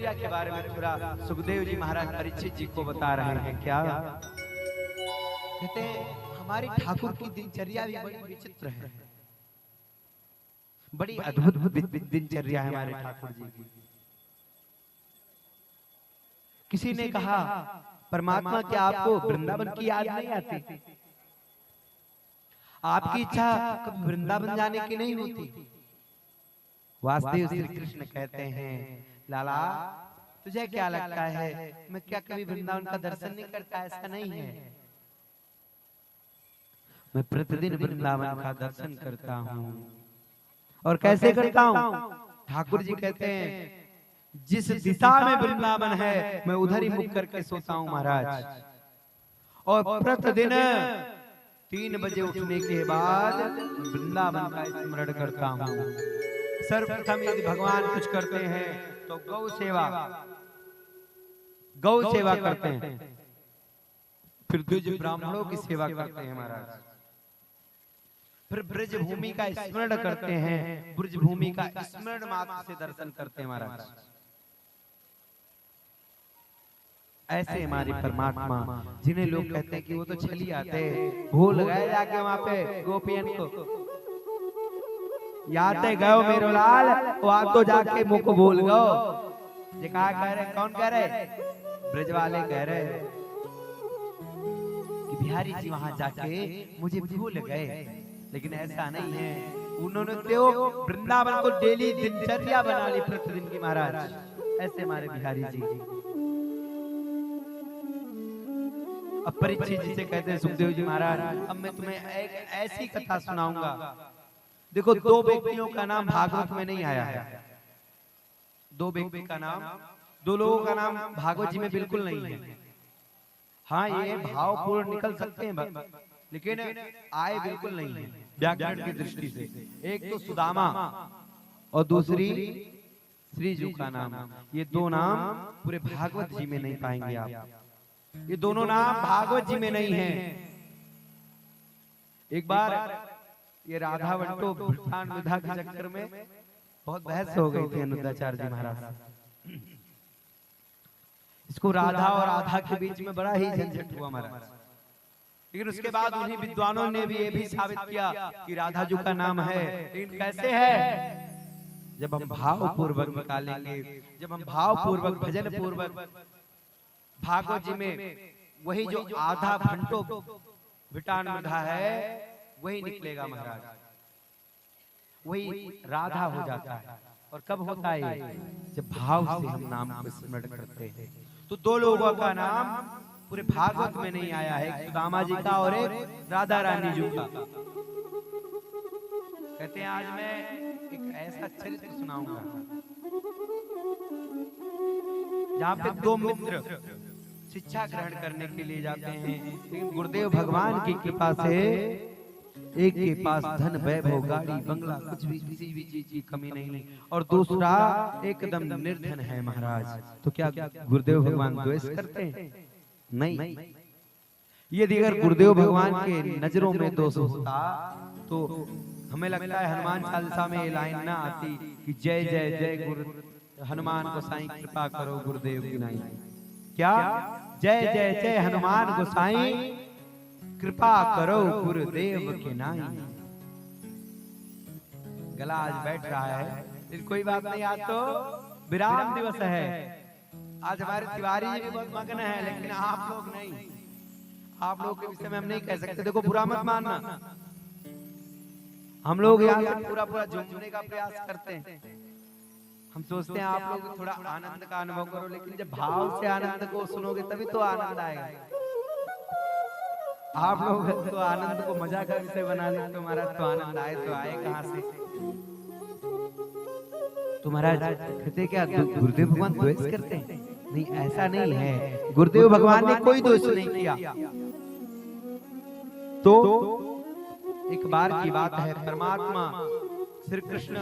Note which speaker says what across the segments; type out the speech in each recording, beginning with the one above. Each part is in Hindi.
Speaker 1: दिनचर्या के बारे में थोड़ा सुखदेव जी महाराज परीक्षित जी को बता रहे हैं। क्या कहते हैं? हमारे ठाकुर की दिनचर्या भी बड़ी विचित्र है, बड़ी अद्भुत दिनचर्या है हमारे ठाकुर जी की। किसी ने कहा, परमात्मा क्या आपको वृंदावन की याद नहीं आती? आपकी इच्छा कभी वृंदावन जाने की नहीं होती? वासुदेव श्री कृष्ण कहते हैं, लाला तुझे क्या लगता है मैं क्या कभी वृंदावन का दर्शन नहीं करता? ऐसा नहीं है, मैं प्रतिदिन वृंदावन का दर्शन करता हूँ। और कैसे करता हूँ? ठाकुर जी कहते हैं, जिस दिशा में वृंदावन है मैं उधर ही मुख करके सोता हूँ महाराज। और प्रतिदिन 3 बजे उठने के बाद वृंदावन का स्मरण करता हूँ। सर्वप्रथम यदि भगवान कुछ करते हैं तो गौ सेवा करते हैं, फिर द्विज ब्राह्मणों की सेवा करते हैं महाराज। फिर ब्रज भूमि का स्मरण करते हैं, ब्रज भूमि का स्मरण मात्र से दर्शन करते हैं महाराज। ऐसे हमारे परमात्मा, जिन्हें लोग कहते हैं कि वो तो चली आते, भूल गए जाके वहां पे गोपियन को, याते गयो मेरो लाल, वो आप तो जाके मुख भूल गयो। ये कहा कह रहे, कौन कह रहे? ब्रज वाले कह रहे कि बिहारी जी वहां जाके मुझे भूल गए, लेकिन ऐसा नहीं है। उन्होंने तो वृंदावन को डेली दिनचर्या बना ली प्रतिदिन की महाराज। ऐसे हमारे बिहारी जी। अब परीक्षित जी से कहते हैं, सुखदेव जी महाराज अब मैं तुम्हें एक ऐसी कथा सुनाऊंगा। देखो, 2 व्यक्तियों का नाम भागवत में नहीं आया है। 2 व्यक्ति का नाम, 2 लोगों का नाम भागवत जी में बिल्कुल नहीं है। हाँ, ये भावपूर्ण निकल सकते हैं, लेकिन आए बिल्कुल नहीं है व्याकरण की दृष्टि से। एक तो सुदामा और दूसरी श्रीजू का नाम। ये 2 नाम पूरे भागवत जी में नहीं पाएंगे आप। ये दोनों नाम भागवत जी में नहीं है। एक बार ये राधा बंटो भृतान विधा के चक्कर में बहुत बहस हो गई थी अनुद्धाचार्य जी महाराज। इसको राधा और राधा के बीच में बड़ा ही झंझट हुआ महाराज। लेकिन उसके बाद उन्हीं विद्वानों ने भी ये भी साबित किया कि राधा जी का नाम है, लेकिन कैसे है? जब हम भाव पूर्वक निकालेंगे, जब हम भाव पूर्वक भजन पूर्वक भागवत जी में वही जो आधा भंटो विटान विधा है वही निकलेगा महाराज, वही राधा हो जाता है। और कब होता है? जब भाव से हम नाम को स्मरण करते हैं। तो 2 लोगों का नाम पूरे भागवत में नहीं आया है, एक सुदामा जी का और एक राधा रानी जी का। कहते हैं आज मैं एक ऐसा चरित्र सुनाऊंगा जहाँ पे 2 मित्र शिक्षा ग्रहण करने के लिए जाते हैं, लेकिन गुरुदेव भगवान की कृपा से एक के पास धन वैभव गाड़ी बंगला कुछ भी किसी भी चीज की कमी नहीं, और दूसरा एकदम निर्धन है महाराज। तो क्या गुरुदेव भगवान द्वेष करते हैं? नहीं। यदि अगर गुरुदेव भगवान के नजरों में दोष होता तो हमें लगता है हनुमान चालीसा में ये लाइन ना आती कि जय जय जय गुरु हनुमान गोसाई कृपा करो गुरुदेव की नाई। क्या? जय जय जय हनुमान गोसाई कृपा करो गुरुदेव के नाई। गला आज बैठ रहा है, लेकिन कोई बात नहीं, आज तो विराम दिवस है। आज हमारे तिवारी जी भी बहुत मगन है, लेकिन आप लोग नहीं। आप लोग के विषय में हम नहीं कह सकते। देखो, बुरा मत मानना, हम लोग यहाँ से पूरा पूरा झूमने का प्रयास करते हैं। हम सोचते हैं आप लोग थोड़ा आनंद का अनुभव करो, लेकिन जब भाव से आनंद को सुनोगे तभी तो आनंद आएगा। आप लोग तो आनंद को मजा का विषय बना ले, तुम्हारा तो आनंद आए तो आए कहाँ से? तुम्हारा कहते क्या गुरुदेव भगवान द्वेष करते हैं? नहीं, ऐसा नहीं है। गुरुदेव भगवान ने कोई दोष नहीं किया। तो एक बार की बात है, परमात्मा श्री कृष्ण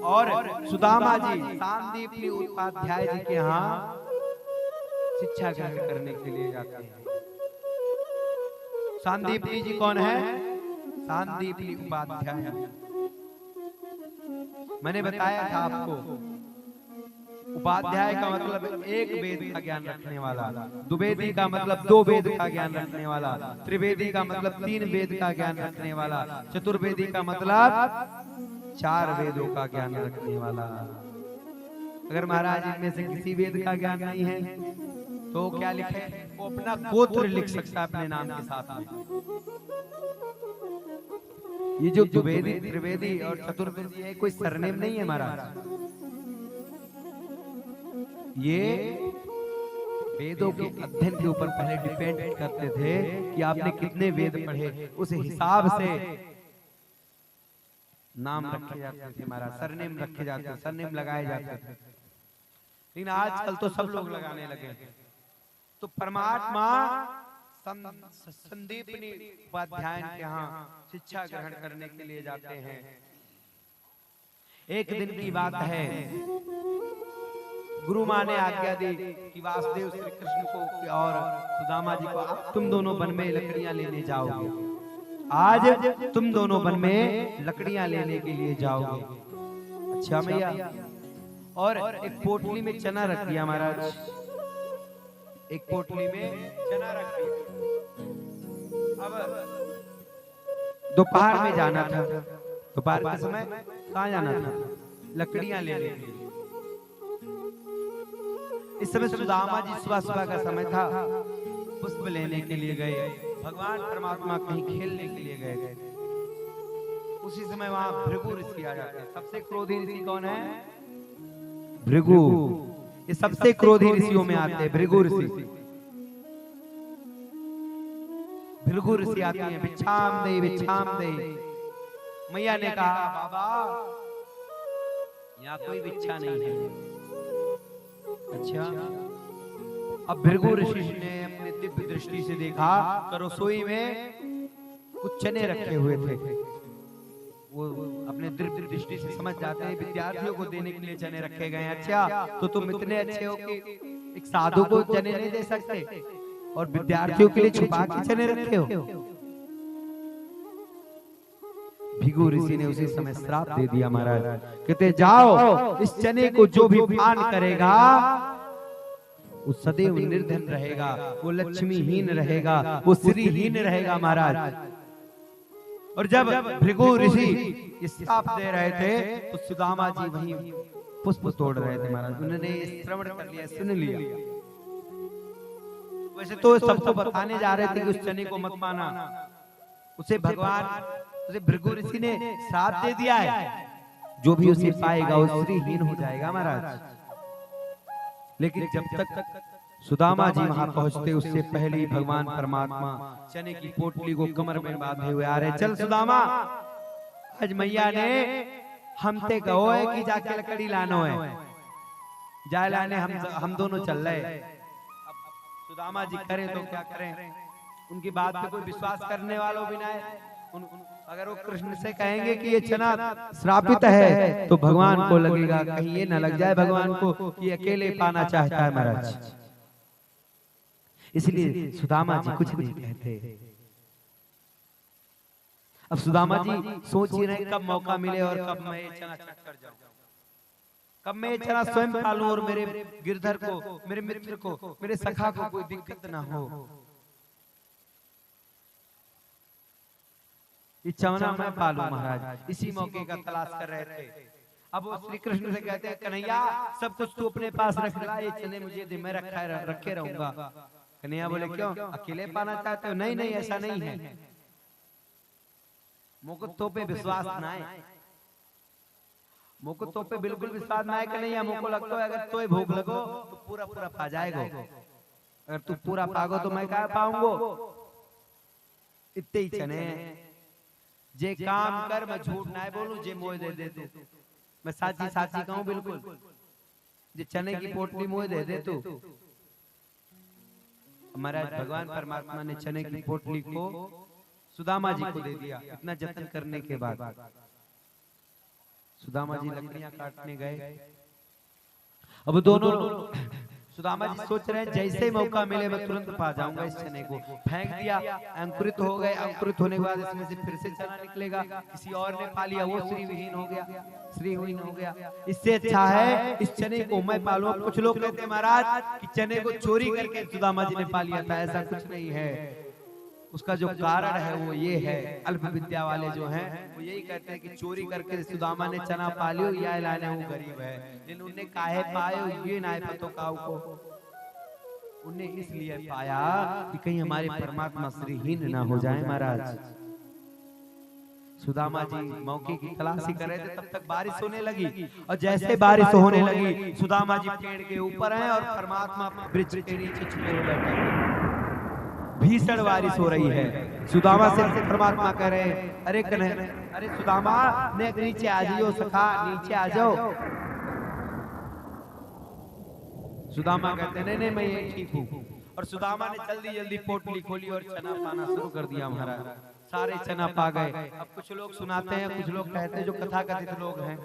Speaker 1: और सुदामा जी सांदीपनी उपाध्याय जी के यहाँ शिक्षा ग्रहण करने के लिए जाते हैं। सांदीपनी जी कौन है? सांदीपनी उपाध्याय। मैंने बताया था आपको, उपाध्याय का मतलब एक वेद का ज्ञान रखने वाला, द्विवेदी का मतलब दो वेद का ज्ञान रखने वाला, त्रिवेदी का मतलब तीन वेद का ज्ञान रखने वाला, चतुर्वेदी का मतलब चार वेदों का ज्ञान रखने वाला। अगर महाराज इनमें से किसी वेद का ज्ञान नहीं है तो क्या लिखे? वो अपना गोत्र लिख सकता है अपने नाम के साथ में। ये जो द्विवेदी, त्रिवेदी और चतुर्वेदी है, कोई सरनेम नहीं है महाराज। ये वेदों के अध्ययन के ऊपर पहले डिपेंड करते थे कि आपने कितने वेद पढ़े, उस हिसाब से नाम रखे जाते थे महाराज, सरनेम रखे जाते, सरनेम लगाए जाते थे। लेकिन आजकल तो सब लोग लगाने लगे। तो परमात्मा संदीपनी उपाध्याय के यहाँ शिक्षा ग्रहण करने के लिए जाते हैं। एक दिन की बात है, गुरु माँ ने आज्ञा दी कि वासुदेव श्री कृष्ण को और सुदामा जी को तुम दोनों वन में लकड़ियां लेने जाओगे। आज तुम दोनों वन में लकड़ियां लेने के लिए जाओगे। अच्छा मैया। और एक पोटली में चना रख दिया महाराज, एक पोटली में चना रख दिया। अब दोपहर में जाना था, दोपहर के समय कहाँ जाना था? लकड़ियां लेने के लिए। इस समय सुदामा जी सुबह सुबह का समय था, पुष्प लेने के लिए गए। भगवान परमात्मा कहीं खेलने के लिए गए। उसी समय वहां भृगु ऋषि आ जाते हैं। सबसे क्रोधी ऋषि कौन है? भृगु। ये सबसे क्रोधी ऋषियों में आते हैं भृगु ऋषि। भृगु ऋषि आते हैं, बिच्छाम दे बिच्छाम दे। मैया ने कहा बाबा यहाँ कोई बिच्छा नहीं है। अच्छा। अब भृगु ऋषि ने अपने दिव्य दृष्टि से देखा तो रसोई में कुछ चने रखे हुए थे। वो अपने दिव्य दृष्टि से समझ जाते हैं विद्यार्थियों को देने के लिए चने रखे गए हैं। अच्छा, तो तुम इतने अच्छे हो कि एक साधु को चने नहीं दे सकते और विद्यार्थियों के लिए छुपा के चने रखे हो। भृगु ऋषि ने उसी समय श्राप दे दिया महाराज। कहते जाओ, इस चने को जो भी पान करेगा वो सदैव निर्धन रहेगा, वो लक्ष्मीहीन रहेगा, वो श्रीहीन रहेगा महाराज। और जब भृगु ऋषि श्राप दे रहे थे तो सुदामा जी वहीं पुष्प तोड़ रहे थे महाराज। उन्होंने श्रवण कर लिया, सुन लिया। वैसे तो सबको बताने जा रहे थे कि उस चने को मत पाना, उसे भृगु ऋषि ने श्राप दे दिया है, जो भी उसे पाएगा वो श्रीहीन हो जाएगा महाराज। लेकिन जब तक सुदामा जी वहां पहुंचते उससे पहले ही भगवान परमात्मा चने की पोटली को कमर में बांधे हुए आ रहे। चल सुदामा, आज मैया ने हमते कहो है कि जाके लकड़ी लानो है, जाए लाने हम दोनों चल रहे। अब सुदामा जी करें तो क्या करें, उनकी बात पे कोई विश्वास करने वालों भी ना है। अगर वो कृष्ण से कहेंगे कि ये चना श्रापित है तो भगवान को लगेगा कहीं ये न लग जाए भगवान को कि अकेले पाना चाहता है महाराज। इसलिए सुदामा जी कुछ नहीं कहते। अब सुदामा जी सोच ही रहे कब मौका मिले और कब मैं ये चना चट कर जाऊं, कब मैं ये चना स्वयं खा लूं और मेरे गिरधर को, मेरे मित्र को, मेरे सखा को कोई दिक्कत ना हो। ये चना मैं पालू महाराज। इसी मौके का तलाश कर रहे थे। अब वो श्री कृष्ण से कहते हैं कन्हैया सब कुछ तू अपने पास रख ला, ये चने मुझे दे, मैं रखे रहूंगा। कन्हैया बोले क्यों, अकेले पाना चाहते हो? नहीं नहीं ऐसा नहीं है, मुझको तो पे विश्वास ना है, मुझको तो पे बिल्कुल विश्वास ना है कन्हैया। मुझको लगता है अगर तोय भूख लगो तो पूरा पूरा पा जाएगा, अगर तू पूरा पागो तो मैं क्या पाऊंगो। इतने ही चने जे काम कर, मैं झूठ ना बोलूं, जे मोह दे दे तू, मैं साची साची कहूं बिल्कुल। जे चने की पोटली मोह दे दे तू। महाराज भगवान परमात्मा ने चने की पोटली को सुदामा जी को दे दिया। इतना जतन करने के बाद सुदामा जी लकड़ियां काटने गए। अब दोनों सुदामा जी सोच रहे हैं जैसे ही मौका मिले मैं तुरंत पा जाऊंगा इस चने को। फेंक दिया, अंकुरित हो गए। अंकुरित होने के बाद इसमें से फिर से चना निकलेगा। किसी और ने पा लिया, वो श्रीविहीन हो गया, श्रीहीन हो गया। इससे अच्छा है इस चने को मैं पालूं। कुछ लोग कहते हैं महाराज कि चने को चोरी करके सुदामा जी ने पा लिया था। ऐसा कुछ नहीं है। उसका जो कारण है वो ये है, अल्प विद्या वाले जो हैं वो यही कहते हैं कि चोरी करके सुदामा ने चना पा लियो या लाने वो गरीब है। लेकिन उन्हें काहे पाए ये नाय पतो काऊ को, उन्हें इसलिए पाया कि कहीं हमारे परमात्मा श्रीहीन ना हो जाए। महाराज सुदामा जी मौके की तलाशी कर रहे थे, तब तक बारिश होने लगी। और जैसे बारिश होने लगी सुदामा जी पेड़ के ऊपर हैं और परमात्मा वृक्ष के नीचे छुपे हुए बैठे हैं। भीषण बारिश हो रही है। सुदामा से परमात्मा कह रहे हैं अरे अरे सुदामा ने नीचे आ जाओ सखा, नीचे आ जाओ। सुदामा कहते नहीं नहीं मैं ये ठीक हूँ। और सुदामा ने जल्दी जल्दी पोटली खोली और चना पाना शुरू कर दिया। महाराज सारे चना पा गए। अब कुछ लोग सुनाते हैं, कुछ लोग कहते हैं जो कथा कथित लोग हैं,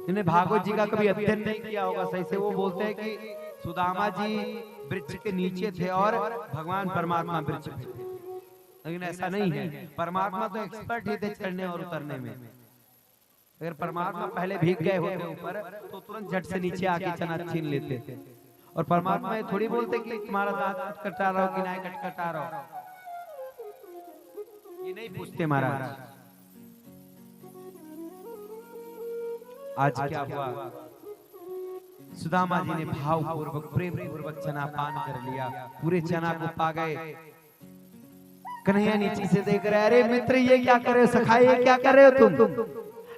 Speaker 1: इन्हें भागवत जी का कभी अध्ययन नहीं किया होगा सही से, वो बोलते हैं कि सुदामा जी वृक्ष के नीचे थे और भगवान परमात्मा वृक्ष पे थे। लेकिन ऐसा नहीं है। परमात्मा तो एक्सपर्ट ही थे चढ़ने और उतरने में। अगर परमात्मा पहले भीग गए होते ऊपर तो तुरंत झट से नीचे आके चना छीन लेते थे। और परमात्मा ये थोड़ी बोलते कि तुम्हारा दांत कटा रहा हो कि नहीं कटा रहा हो, ये नहीं पूछते महाराज। आज क्या हुआ, सुदामा जी ने भाव पूर्वक प्रेम पूर्वक चना पान कर लिया। पूरे चना को पा गए। कन्हैया नीचे से देख रहे, अरे मित्र ये क्या कर रहे हो, सखा ये क्या कर रहे हो तुम?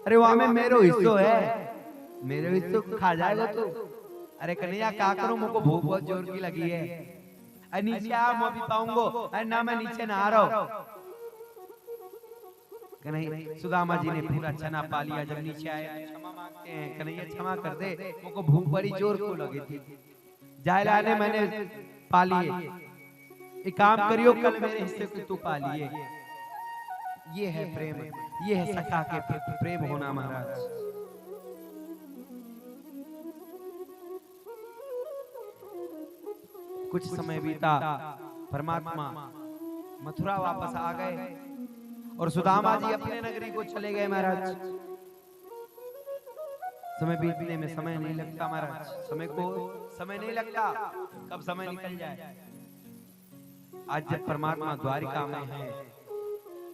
Speaker 1: अरे वहां में मेरो हिस्सो है, मेरे हिस्सो खा जाएगा तू। अरे कन्हैया क्या करूं, मुझको भूख बहुत जोर की लगी है। अरे नीचे आ, मैं भी पाऊंगा। अरे ना मैं नीचे ना आ रहा हूं। कन्हैया सुदामा जी ने पूरा चना पा लिया। जब नीचे आए क्षमा मांगते हैं, कन्हैया क्षमा कर दे, मुझको भूख बड़ी जोर को लगी थी, जाए लाने मैंने पा लिए। एक काम करियो, कल मेरे हिस्से को तू पा लिए। ये है प्रेम, ये है सखा के प्रेम होना। महाराज कुछ समय बीता, परमात्मा मथुरा वापस आ गए और सुदामा जी अपने नगरी को चले गए। महाराज समय बीतने में समय नहीं लगता महाराज, समय को समय नहीं लगता, कब समय निकल जाए। आज जब परमात्मा द्वारिका में है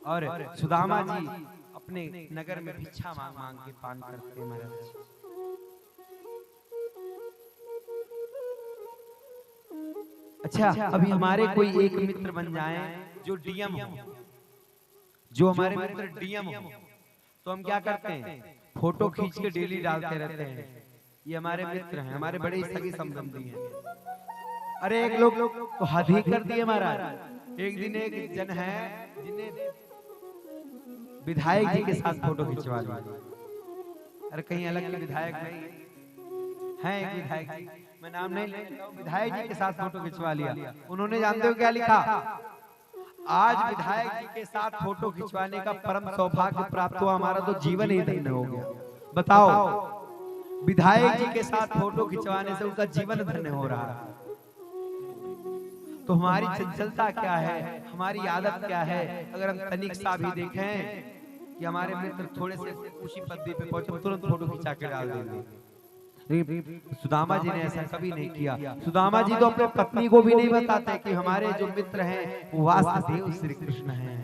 Speaker 1: और सुदामा जी अपने नगर में भिक्षा मांग मांग के पान करते हैं। महाराज अच्छा, अभी हमारे कोई एक मित्र बन जाए जो डीएम हो, जो हमारे मित्र डीएम हो, तो हम क्या करते हैं, फोटो खींच के डेली डालते रहते हैं। ये हमारे मित्र हैं, हमारे बड़े सगे संबंधी हैं। अरे एक लोग तो हद ही कर दिए महाराज। एक दिन एक जन है जिन्हें विधायक जी के साथ फोटो खिंचवा लिया। अरे कहीं अलग के विधायक नहीं है, एक विधायक जी, मैं नाम नहीं ले, विधायक जी के साथ फोटो खिंचवा लिया। उन्होंने जानते हो क्या लिखा, आज विधायक जी के साथ फोटो खिंचवाने का परम सौभाग्य प्राप्त हुआ, हमारा तो जीवन ही धन्य हो गया। बताओ, विधायक जी के साथ फोटो खिंचवाने से उनका जीवन धन्य हो रहा है। तो हमारी चंचलता क्या है, हमारी आदत क्या है। अगर हम तनिक सा भी देखें कि हमारे मित्र थोड़े से ऊंची पदवी पे पहुंचे, तुरंत फोटो खिंचा के डाल देंगे। सुदामा जी ने ऐसा कभी नहीं किया। सुदामा जी तो अपने पत्नी को भी नहीं बताते कि हमारे जो मित्र हैं वो वासुदेव श्री कृष्ण हैं,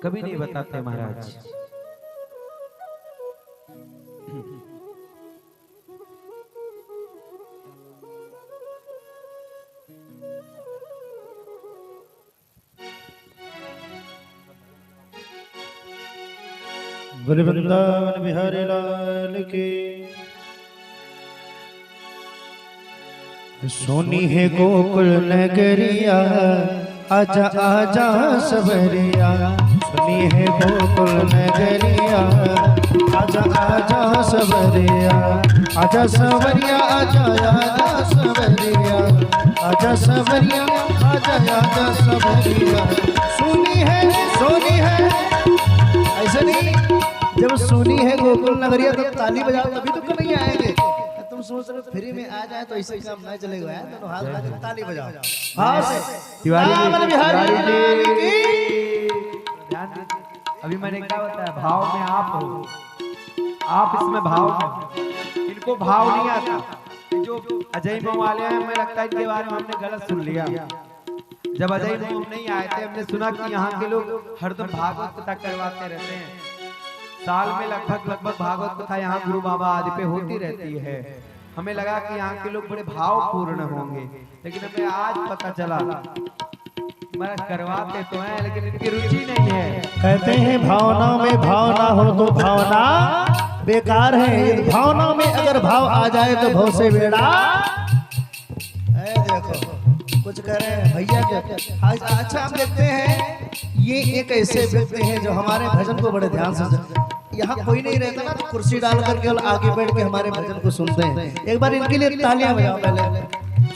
Speaker 1: कभी नहीं बताते महाराज।
Speaker 2: बोले वृंदावन बिहारी लाल की। सोनी है गोकुल नगरिया, आजा आजा सबरिया। सोनी है गोकुल नगरिया, आजा आजा सबरिया। आजा सवरिया, आजा आजा सबरिया। आजा सबरिया, आजा आजा सबरिया। सोनी है ऐसे नहीं, जब सुनी है गोकुल नगरिया तब ताली बजाओ, तभी तो कन्हैया आएंगे। तुम सोच रहे हो फ्री में आ जाए तो ऐसे काम नहीं चलेगा यार, दोनों हाथ लगा के ताली बजाओ। हाँ
Speaker 1: तिवारी जी,
Speaker 2: बिहारी
Speaker 1: ध्यान दीजिए। अभी मैंने क्या बताया, भाव में आप हो, आप इसमें भाव में, इनको भाव नहीं आता। जो अजय मोह वाले हैं, हमें लगता है इनके बारे में हमने गलत सुन लिया। जब अजय मोह नहीं आए थे, हमने सुना कि यहाँ के लोग हरदम भागवत कथा करवाते रहते हैं। साल में लगभग भागवत कथा यहाँ गुरु बाबा आदि पे होती रहती है। हमें लगा कि यहाँ के लोग बड़े भावपूर्ण होंगे, लेकिन हमें आज पता चला मैं करवाते तो हैं लेकिन इनकी रुचि नहीं है।
Speaker 2: कहते हैं भावना में भावना हो तो भावना बेकार है, यदि भावना में अगर भाव आ जाए तो भाव से बेड़ा। देखो कुछ कह रहे हैं भैया के। अच्छा हम देखते हैं ये एक ऐसे व्यक्ति हैं जो हमारे भजन को बड़े ध्यान से, यहाँ कोई नहीं रहता ना तो कुर्सी डाल करके आगे बैठ के हमारे भजन को सुनते हैं। एक बार इनके लिए तालियां बजाओ पहले।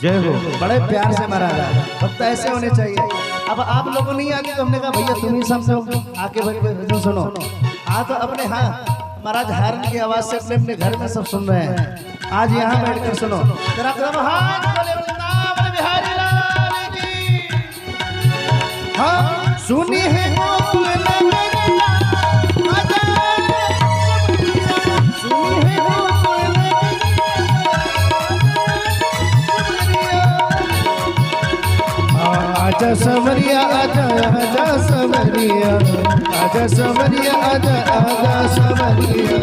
Speaker 1: जय हो।
Speaker 2: बड़े प्यार से मारा जाए, वक्त ऐसे होने चाहिए। अब आप लोगों नहीं आगे तो हमने कहा भैया तुम ही सब आके बैठ के भजन सुनो। तो अपने हाँ महाराज हारन की आवाज से अपने अपने घर में सब सुन रहे हैं, आज यहाँ बैठ कर सुनो। हाँ सुनी है आजा समरिया आजा आजा समरिया आजा समरिया आजा आजा समरिया।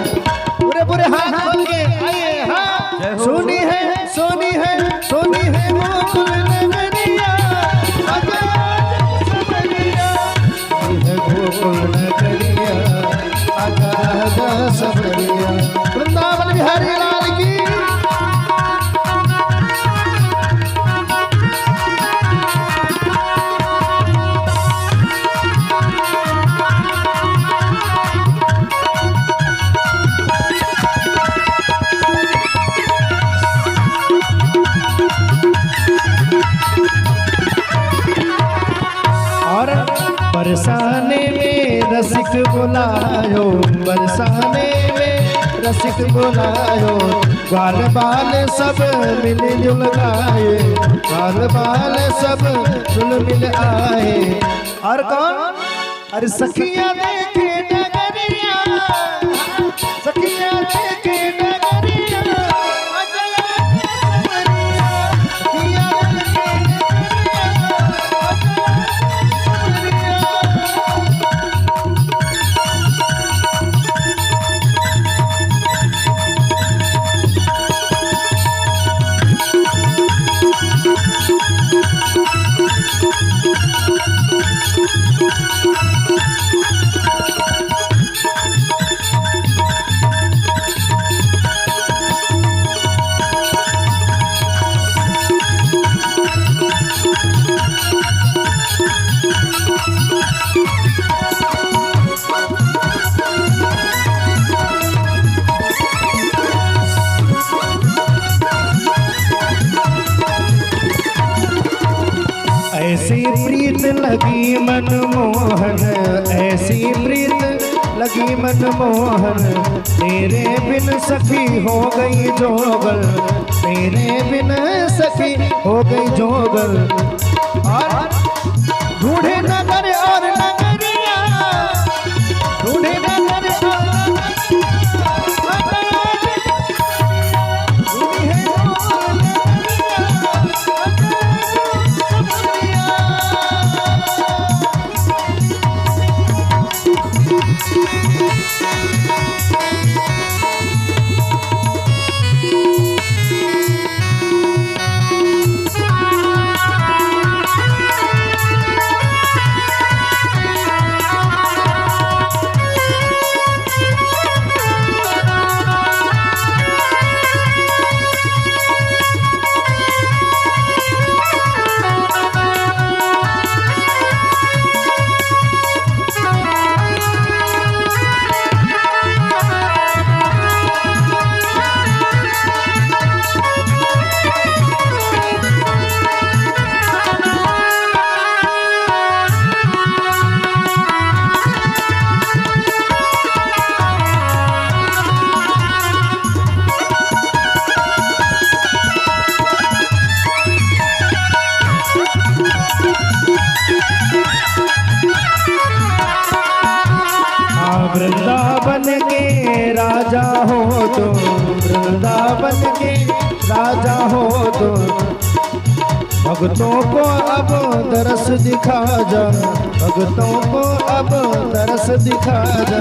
Speaker 2: पूरे पूरे हाथ खोल के आइए। हाँ सोनी है सोनी है सोनी है गोकुल नगरिया आजा समरिया है गोकुल नगरिया आजा आजा समरिया। वृंदावन बिहारी लाल की। बरसाने में रसिक बुलायो, बरसाने में रसिक बुलायो, ग्वाल बाल सब मिल जुल आए, ग्वाल बाल सब जुल मिल आए। और कौन? अरे सखिया देखे नगरिया, सखिया देखे नगरिया, ऐसी प्रीत लगी मनमोहन, ऐसी प्रीत लगी मनमोहन, तेरे बिन सखी हो गई जोगल, तेरे बिन सखी हो गई जोगल। और ढूंढे नगर और नगरिया, ढूंढे नगर
Speaker 3: वृंदावन के राजा हो तो, वृंदावन के राजा हो तो, भक्तों को अब दरस दिखा जा, भक्तों को अब दरस दिखा जा।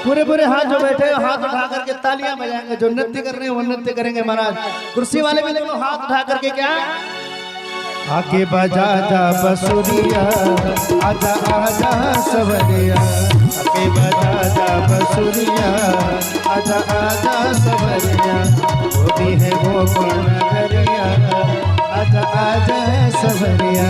Speaker 2: पूरे पूरे हाथ जो बैठे हैं हाथ उठा करके तालियां बजाएंगे, जो नृत्य कर रहे हैं वो नृत्य करेंगे महाराज। कुर्सी वाले भी देखो हाथ उठा करके क्या
Speaker 3: आके बजा जा बसुरिया, आजा आजा सवरिया, आके बजा जा बसुरिया, आजा आजा सवरिया, होती है गोकुल नगरिया, आजा आजा सवरिया।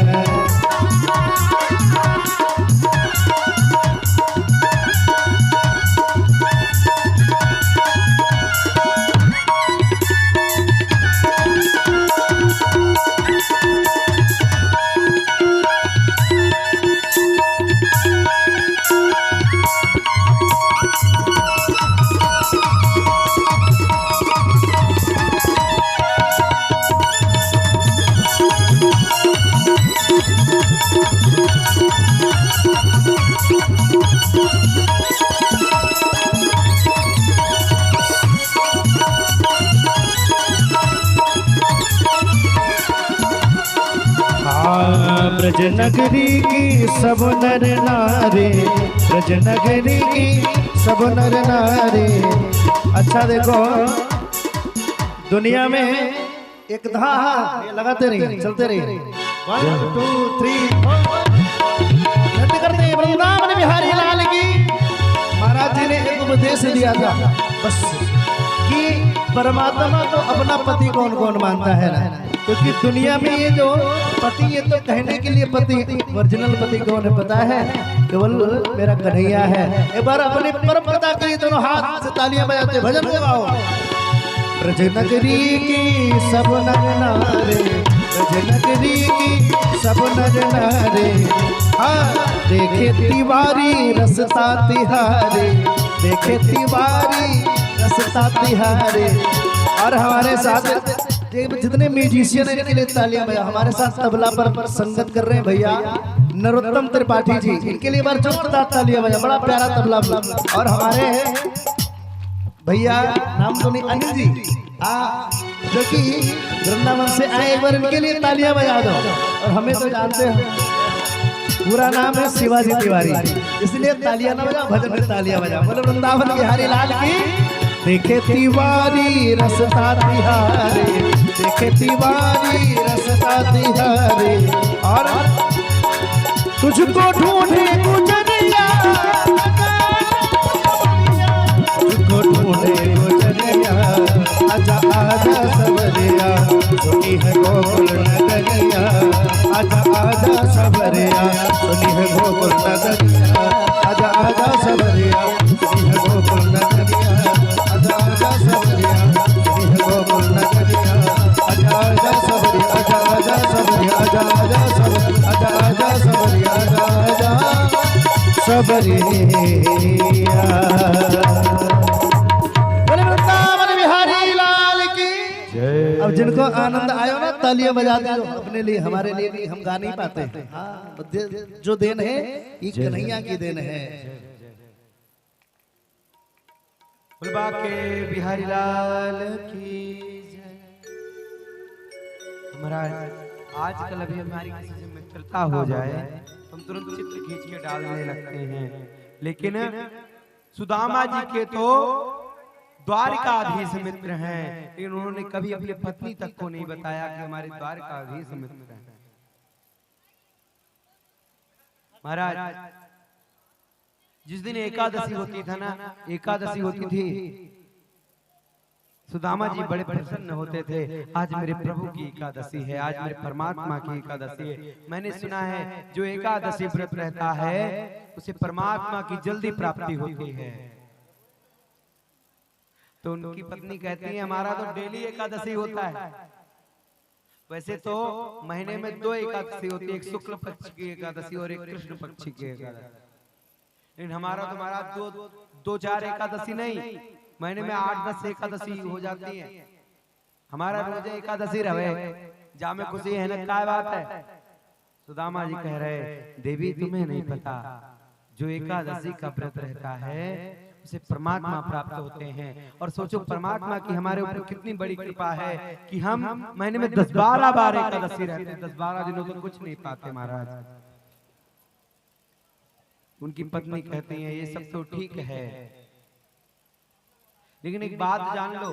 Speaker 3: ब्रज नगरी की सब नर नारे, ब्रज नगरी की सब नर नारे। अच्छा देखो दुनिया में
Speaker 2: एक धा लगाते रहिए चलते रहिए 1 2 3 नृत्य करते हैं वृंदावन बिहारी लाल की। महाराज जी ने एक उपदेश दिया था बस कि परमात्मा को अपना पति कौन कौन मानता है ना, क्योंकि दुनिया में ये जो पति ये तो कहने के लिए पति, ओरिजिनल पति कौन है पता है? केवल मेरा कन्हैया है। एक बार अपने परम पिता के लिए दोनों हाथ से तालियां बजाते भजन गाओ। ब्रज नगरी की सब नर नारे, ब्रज नगरी की सब नर नारे, हाँ देखे तिवारी रसता तिहारे, देखे तिवारी रसता तिहारे। और हमारे साथ जितने म्यूजिशियन हैं इनके लिए तालियां बजा। हमारे साथ तबला पर संगत कर रहे हैं भैया नरोत्तम त्रिपाठी जी, इनके लिए बार जोरदार तालियां बजा। बड़ा प्यारा तबला। और हमारे भैया नाम तो नहीं अनिल जी जो कि वृंदावन से आए, एक बार इनके लिए तालियां बजा दो। और हमें तो जानते हो पूरा नाम है शिवाजी तिवारी, इसलिए तालियां ना बजा भजन में तालियां बजा। बोलो वृंदावन बिहारी लाल की। देखे तिवारी रसता तिहारे, देखे तिवारी रसता तिहारे। और तुझको ढूंढे गुजरिया, तुझको ढूंढे गुजरिया, आजा आजा सवरिया, सुनी है गोकुल नगरिया, आजा आजा सवरिया, सुनी है गोकुल नगरिया, आजा आजा सवरिया, सुनी है गोकुल नगरिया, आजा आजा सवरिया, सुनी है गोकुल नगरिया, आजा आजा सवरिया, आजा आजा सवरिया, आजा आजा सवरिया, आजा आजा सवरिया, आजा आजा सवरिया। बोले वृंदावन बिहारी लाल की जय। अब जिनको आनंद आयो ना तालियां बजा दो। अपने लिए हमारे लिए नहीं, हम गा नहीं पाते। हाँ जो देन है ये कन्हैया की देन है।
Speaker 1: के बिहारी लाल की जय। महाराज आजकल अभी हमारी किसी से मित्रता हो जाए हम तुरंत चित्र खींच के डालने लगते हैं, लेकिन सुदामा जी के तो द्वारिकाधीश मित्र हैं, लेकिन उन्होंने कभी अपनी पत्नी तक को नहीं बताया कि हमारे द्वारिकाधीश मित्र हैं। महाराज जिस दिन एकादशी होती था ना, एकादशी होती थी, सुदामा जी बड़े प्रसन्न होते थे। आज मेरे प्रभु की एकादशी है, आज मेरे परमात्मा की एकादशी है। मैंने सुना है जो एकादशी व्रत रहता है उसे परमात्मा की जल्दी प्राप्ति होती है। तो उनकी पत्नी कहती है हमारा तो डेली एकादशी होता है। वैसे तो महीने में 2 एकादशी होती है, एक शुक्ल पक्ष की एकादशी और एक कृष्ण पक्ष की एकादशी। लेकिन हमारा तो महाराज 2-4 एकादशी नहीं, महीने में 8-10 एकादशी हो जाती है। हमारा रोज एकादशी रहे जा में खुशी है ना, क्या बात है? सुदामा जी कह रहे देवी तुम्हें नहीं पता, जो एकादशी का व्रत रहता है उसे परमात्मा प्राप्त होते हैं। और सोचो परमात्मा की हमारे ऊपर कितनी बड़ी कृपा है कि हम महीने में 10-12 बार एकादशी रहते हैं, 10-12 दिनों तक कुछ नहीं पाते महाराज। उनकी पत्नी कहती है ये सब तो ठीक है, लेकिन एक बात जान लो,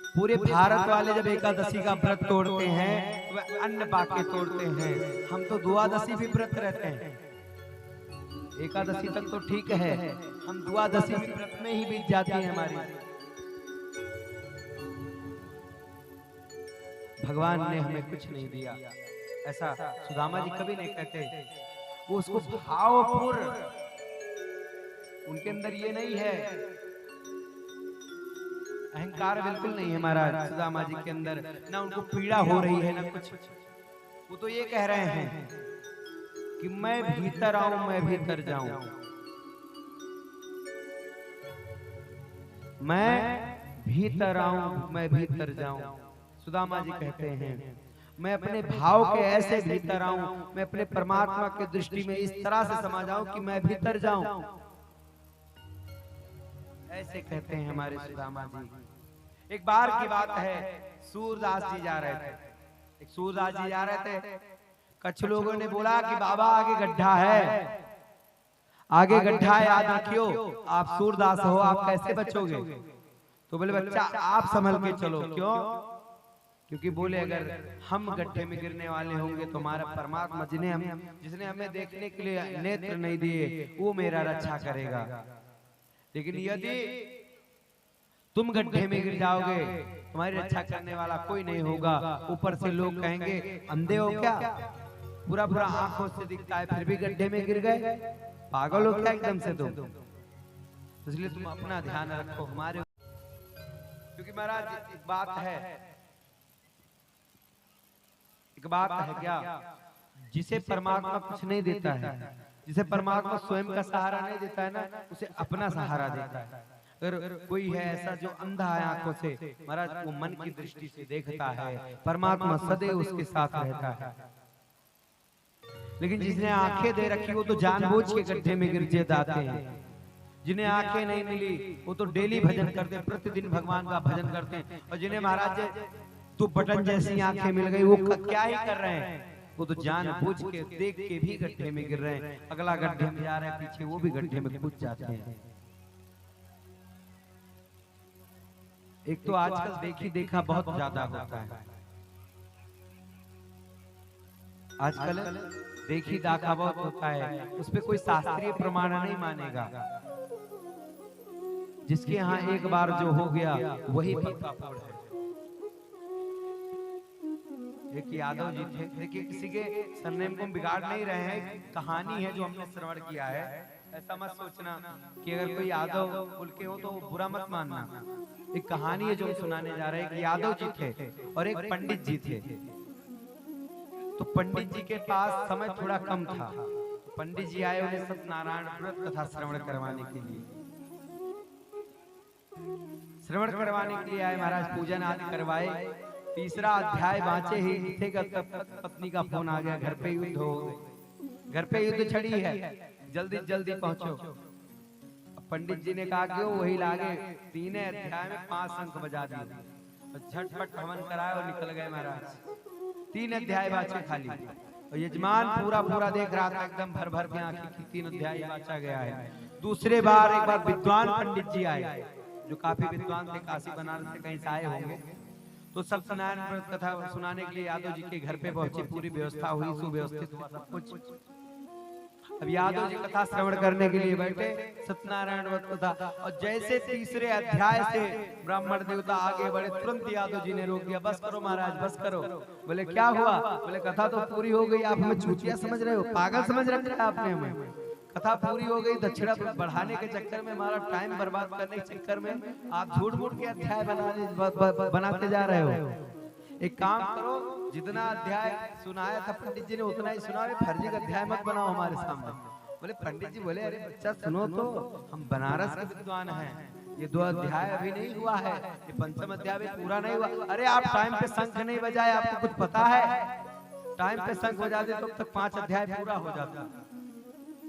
Speaker 1: पूरे भारत वाले जब एकादशी का व्रत तोड़ते हैं वह अन्न पाके तोड़ते हैं, हम तो द्वादशी भी व्रत रहते हैं। एकादशी तक तो ठीक है, हम द्वादशी भी व्रत में ही बीत जाती है हमारी। भगवान ने हमें कुछ नहीं दिया, ऐसा सुदामा जी कभी नहीं कहते। वो उसको भावपूर्ण, उनके अंदर ये नहीं है, अहंकार बिल्कुल नहीं है महाराज सुदामा जी के अंदर, ना उनको पीड़ा हो रही है ना कुछ। वो तो ये कह रहे हैं कि मैं भीतर आऊं, मैं भीतर जाऊं, मैं भीतर आऊं, मैं भीतर जाऊं। सुदामा जी कहते हैं मैं अपने भाव के ऐसे भीतर आऊं, मैं अपने परमात्मा के दृष्टि में इस तरह से समा जाऊं कि मैं भीतर जाऊं, ऐसे कहते हैं हमारे सुदामा जी। एक बार की बात है, सूरदास जी जा रहे थे, एक सूरदास जी जा रहे थे, कुछ लोगों ने बोला कि बाबा आगे गड्ढा है, आगे गड्ढा है, याद रखियो, आप सूरदास हो, आप कैसे बचोगे? तो बोले बच्चा आप संभल के चलो। क्यों? क्योंकि बोले अगर हम गड्ढे में गिरने वाले होंगे तो हमारा परमात्मा जिसने हमें देखने के लिए नेत्र नहीं दिए वो मेरा रक्षा करेगा। लेकिन यदि तुम गड्ढे में गिर जाओगे तुम्हारी रक्षा करने वाला कोई नहीं होगा। ऊपर से लोग कहेंगे अंधे हो क्या, पूरा पूरा आंखों से दिखता है फिर भी गड्ढे में गिर गए, पागल हो क्या एकदम से तुम। इसलिए तुम अपना ध्यान रखो हमारे, क्योंकि महाराज एक बात है, एक बात है क्या, जिसे परमात्मा कुछ नहीं देता है, जिसे परमात्मा स्वयं का सहारा नहीं देता है ना, उसे अपना सहारा देता है। अगर कोई है ऐसा जो अंधा है आंखों से, महाराज वो मन की दृष्टि से देखता है, परमात्मा सदैव उसके साथ रहता है। लेकिन जिसने आंखें दे रखी वो तो जानबूझ के गड्ढे में गिर जाते हैं। जिन्हें आंखें नहीं मिली वो तो डेली भजन करते हैं, प्रतिदिन भगवान का भजन करते हैं। और जिन्हें महाराज तो बटन जैसी आंखें मिल गई वो क्या ही कर रहे हैं, वो तो जानबूझ के देख के भी गड्ढे में गिर रहे हैं। अगला गड्ढे में जा रहा है, पीछे वो भी गड्ढे में कूद जाते हैं। एक तो आजकल देखी देखा बहुत ज्यादा होता है, आजकल देखी दाखा बहुत होता है, उस पे कोई शास्त्रीय प्रमाण नहीं मानेगा। जिसके यहाँ एक बार जो हो गया वही फीका फोड़ है। एक यादव जी थे, देखिए किसी के सरनेम को बिगाड़ नहीं रहे हैं, कहानी है जो हमने श्रवण किया है। ऐसा मत सोचना कि अगर कोई यादव बोल के हो तो बुरा मत मानना। एक कहानी है जो हम सुनाने जा रहे हैं कि यादव जी थे और एक पंडित जी थे। तो पंडित जी के पास समय थोड़ा कम था, तो पंडित जी आए उन्हें सत्यनारायण व्रत कथा श्रवण करवाने के लिए, श्रवण करवाने के लिए आए। महाराज पूजन आदि करवाए, तीसरा अध्याय बाँचे ही थे तब तक पत्नी का फोन आ गया, घर पे युद्ध हो गए, घर पे युद्ध छड़ी है, जल्दी जल्दी पहुंचो। पंडित जी ने कहा क्यों, वही लागे 3 अध्याय में 5 अंक बजा दिए, झटपट हवन कराए और निकल गए महाराज। 3 अध्याय बाँचे खाली, और यजमान पूरा पूरा देख रहा था, एकदम भर भर के आंखें की 3 अध्याय बाँचा गया है। दूसरे बार एक बार विद्वान पंडित जी आए, जो काफी विद्वान थे, काशी बनारस से कहीं से आए होंगे। तो सत्यनारायण व्रत कथा सुनाने के लिए यादव जी के घर पे पहुंचे, पूरी व्यवस्था हुई, सुव्यवस्थित हुआ सब कुछ। अब यादव जी कथा श्रवण करने के लिए बैठे, सत्यनारायण व्रत कथा, और जैसे तीसरे अध्याय से ब्राह्मण देवता आगे बढ़े, तुरंत यादव जी ने रोक दिया, बस करो महाराज बस करो। बोले क्या हुआ? बोले कथा तो पूरी हो गई, आप हमें चूतिया समझ रहे हो, पागल समझ रखा है आपने हमें। कथा पूरी हो गई, दक्षिणा बढ़ाने के चक्कर में, हमारा टाइम बर्बाद करने के चक्कर में आप झूठ मूठ के अध्याय बनाते जा रहे हो। एक काम करो, जितना अध्याय सुनाया था पंडित जी ने उतना ही सुनाओ, फर्जी का अध्याय मत बनाओ हमारे सामने। बोले पंडित जी बोले अरे बच्चा सुनो तो, हम बनारस के विद्वान हैं, ये 2 अध्याय अभी नहीं हुआ है, ये 5वां अध्याय भी पूरा नहीं हुआ। अरे आप टाइम पे शंख नहीं बजाए, आपको कुछ पता है? टाइम पे शंख बजा दे तो तब तक 5 अध्याय पूरा हो जाता।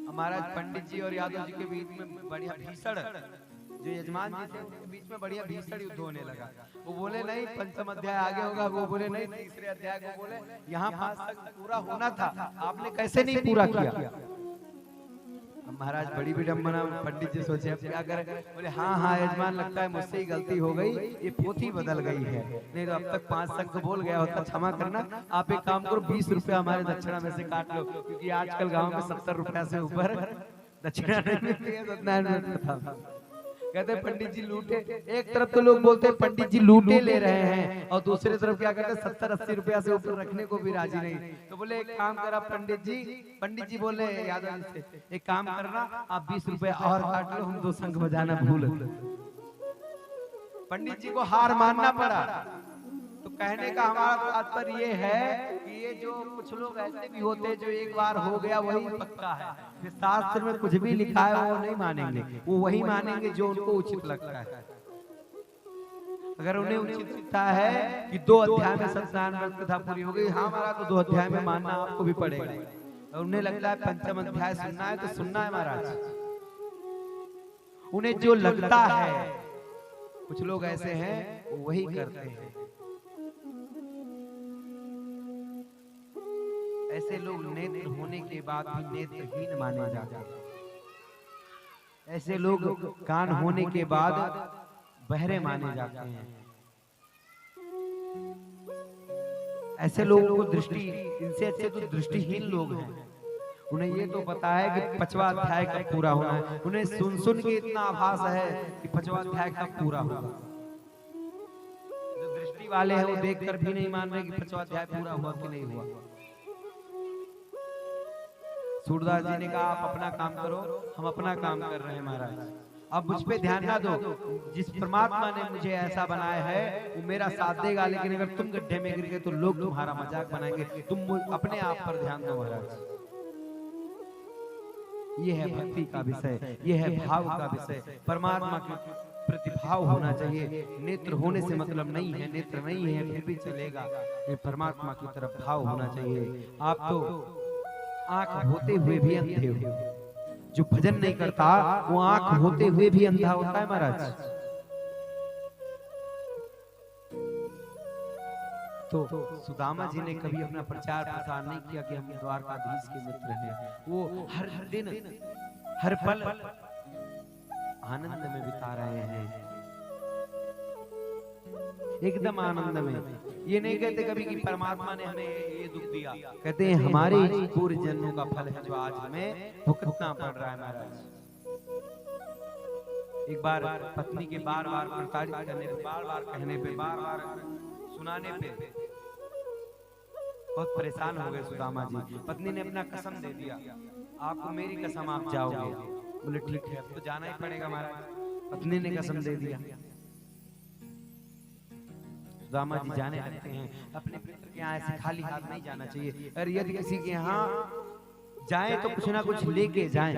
Speaker 1: महाराज पंडित जी और यादव जी के बीच में बढ़िया भीषण, जो यजमान जी थे उनके बीच में बढ़िया भीषण युद्ध होने लगा। वो बोले नहीं पंचम अध्याय आगे होगा, वो बोले नहीं तीसरे अध्याय को बोले यहाँ 5 तक पूरा होना था, आपने कैसे नहीं पूरा किया। महाराज बड़ी विडम्बना, पंडित जी सोचे अब क्या करें, बोले हाँ यजमान लगता है मुझसे ही गलती हो गई, ये पोथी बदल गई है, नहीं तो अब तक 5 तक तो बोल गया होता, क्षमा करना। आप एक काम करो 20 रुपया हमारे दक्षिणा में से काट लो, क्योंकि आजकल गांव में 70 रुपया से ऊपर दक्षिणा नहीं मिलती है। सत्यनारायण था, कहते पंडित जी लूटे, एक तरफ तो लोग बोलते हैं पंडित जी लूटे ले रहे हैं, और दूसरी तरफ क्या कहते हैं 70-80 रुपया से ऊपर रखने को भी राजी नहीं। तो बोले एक काम करा पंडित जी बोले यादव जी से, एक काम करना आप 20 रुपया और काट लो, हम 2 शंख बजाना भूल। पंडित जी को हार मानना पड़ा। तो कहने का हमारा तात्पर्य ये है कि ये जो कुछ लोग ऐसे भी होते हैं जो एक बार हो गया वही पक्का है, फिर शास्त्र में कुछ भी लिखा है वो नहीं मानेंगे, वो वही मानेंगे जो उनको उचित लगता है। अगर उन्हें उचित लगता है कि 2 अध्याय में सत्यनारायण व्रत कथा पूरी हो गई, हाँ हमारा तो 2 अध्याय में मानना आपको भी पड़ेगा। और उन्हें लगता है पंचम अध्याय सुनना है तो सुनना है महाराज, उन्हें जो लगता है। कुछ लोग ऐसे हैं वो वही करते हैं। ऐसे लोग नेत्र होने के बाद भी नेत्रहीन माने जाते हैं। ऐसे लोग कान होने के बाद बहरे माने जाते हैं। ऐसे लोगों को दृष्टि, इनसे अच्छे तो दृष्टिहीन लोग हैं। उन्हें ये तो पता है कि 5वां अध्याय कब पूरा होना है, उन्हें सुन सुन के इतना आभास है कि 5वां अध्याय कब पूरा होगा। जो दृष्टि वाले हैं वो देखकर भी नहीं मान रहे कि 5वां अध्याय पूरा हुआ कि नहीं हुआ। सूरदास जी ने कहा आप अपना काम करो, हम अपना काम कर रहे हैं महाराज, अब मुझ पे ध्यान ना दो। जिस परमात्मा ने मुझे ऐसा बनाया है वो मेरा साथ देगा, लेकिन अगर तुम गड्ढे में गिर गए तो लोग तुम्हारा मजाक बनाएंगे, तुम अपने आप पर ध्यान दो महाराज। ये है भक्ति का विषय, ये है भाव का विषय। परमात्मा के प्रतिभाव होना चाहिए। नेत्र होने से मतलब नहीं है, नेत्र नहीं है फिर भी चलेगा, ये परमात्मा की तरफ भाव होना चाहिए। आप तो आंख होते हुए भी अंधे हो, जो भजन नहीं करता वो आंख होते हुए भी अंधा होता है महाराज। तो सुदामा जी ने कभी अपना प्रचार प्रसार नहीं किया कि हम द्वारकाधीश के मित्र हैं। वो हर दिन हर पल आनंद में बिता रहे हैं, एकदम आनंद में। ये नहीं कहते कभी कि परमात्मा ने हमें ये दुख दिया, कहते हैं हमारे पूर्व जन्मों का फल है जो आज हमें भुगतना पड़ रहा है महाराज। एक बार पत्नी के बार बार प्रताड़ित करने पे, बार बार कहने पे, बार बार सुनाने पे बहुत परेशान हो गए सुदामा जी। पत्नी ने अपना कसम दे दिया, आपको मेरी कसम आप जाओगे। बोले ठीक है अब तो जाना ही पड़ेगा महाराज। पत्नी ने कसम दे दिया। सुदामा जी जाने लगते हैं। अपने मित्र के यहाँ ऐसे खाली हाथ नहीं जाना चाहिए, और यदि किसी के यहाँ जाएं तो कुछ ना कुछ लेके जाएं।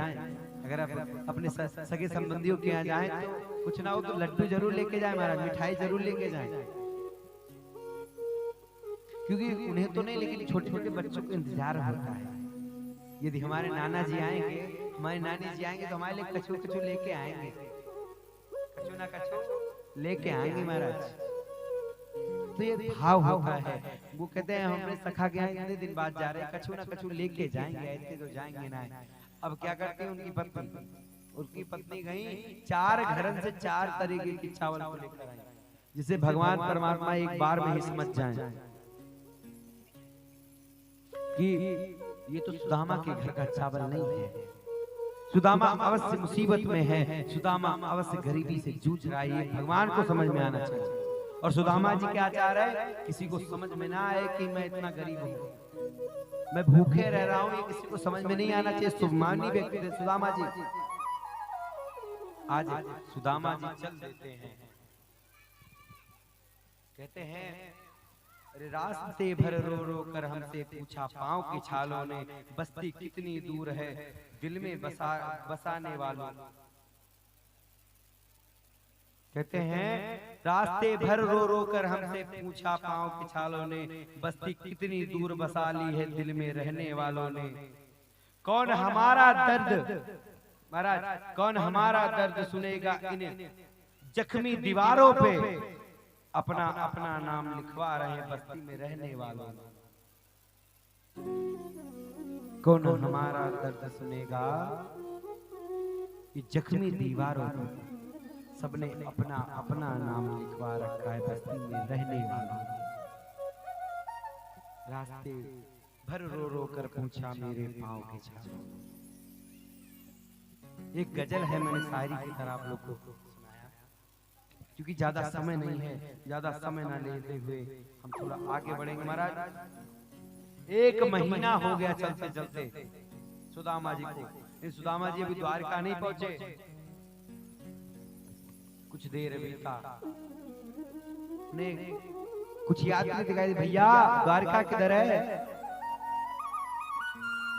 Speaker 1: अगर आप अपने सगे संबंधियों के यहाँ जाएं तो कुछ ना हो तो लड्डू जरूर लेके जाएं महाराज, मिठाई जरूर लेके जाएं, क्योंकि उन्हें तो नहीं लेकिन छोटे छोटे बच्चों को इंतजार होता है। यदि हमारे नाना जी आएंगे, हमारे नानी जी आएंगे तो हमारे लिए कछू कछू लेके आएंगे, कछू ना कछू लेके आएंगे महाराज। तो ये भाव होता है। वो कहते हैं हमने सखा के यहाँ कितने दिन बाद जा रहे हैं, कछू ना कछू लेके जाएंगे, ऐसे तो जाएंगे ना। अब क्या करती है उनकी पत्नी गई 4 घरन से 4 तरीके की चावल को लेकर आई, जिसे भगवान परमात्मा एक बार में ही समझ जाए कि ये तो सुदामा के घर का चावल नहीं है। सुदामा अवश्य मुसीबत में है, सुदामा अवश्य गरीबी से जूझ रहा है, ये भगवान को समझ में आना चाहिए। और सुदामा जी क्या चाह रहे हैं, किसी को समझ में ना आए कि मैं इतना गरीब हूँ, मैं भूखे रह रहा हूँ, ये किसी को समझ में नहीं आना चाहिए। सुमानी व्यक्ति थे सुदामा जी। आज सुदामा जी चल देते हैं, कहते हैं अरे रास्ते भर रो रो कर हमसे पूछा पांव की छालों ने, बस्ती कितनी दूर है दिल में बसाने वालों। कहते हैं रास्ते भर रो रो कर हमसे पूछा पांव की छालों ने, बस्ती कितनी दूर बसा ली है दिल में रहने वालों ने। कौन हमारा दर्द, महाराज कौन हमारा दर्द सुनेगा, इन जख्मी दीवारों पे अपना अपना नाम लिखवा रहे बस्ती में रहने वालों। कौन हमारा दर्द सुनेगा, ये जख्मी दीवारों पे सबने अपना अपना नाम लिखवा रखा है बस्ती में रहने वालों। रास्ते भर रो रो कर पूछा मेरे पाँव के छाप। एक गजल है, मैंने शायरी की तरह आप लोग को सुनाया, क्योंकि ज्यादा समय नहीं है, ज्यादा समय ना लेते हुए हम थोड़ा आगे बढ़ेंगे। महाराज 1 महीना हो गया चलते चलते सुदामा जी को। सुदामा जी अभी द्वारका नहीं पहुंचे। कुछ देर बीता, कुछ यात्री दिखाई, भैया द्वारका किधर है?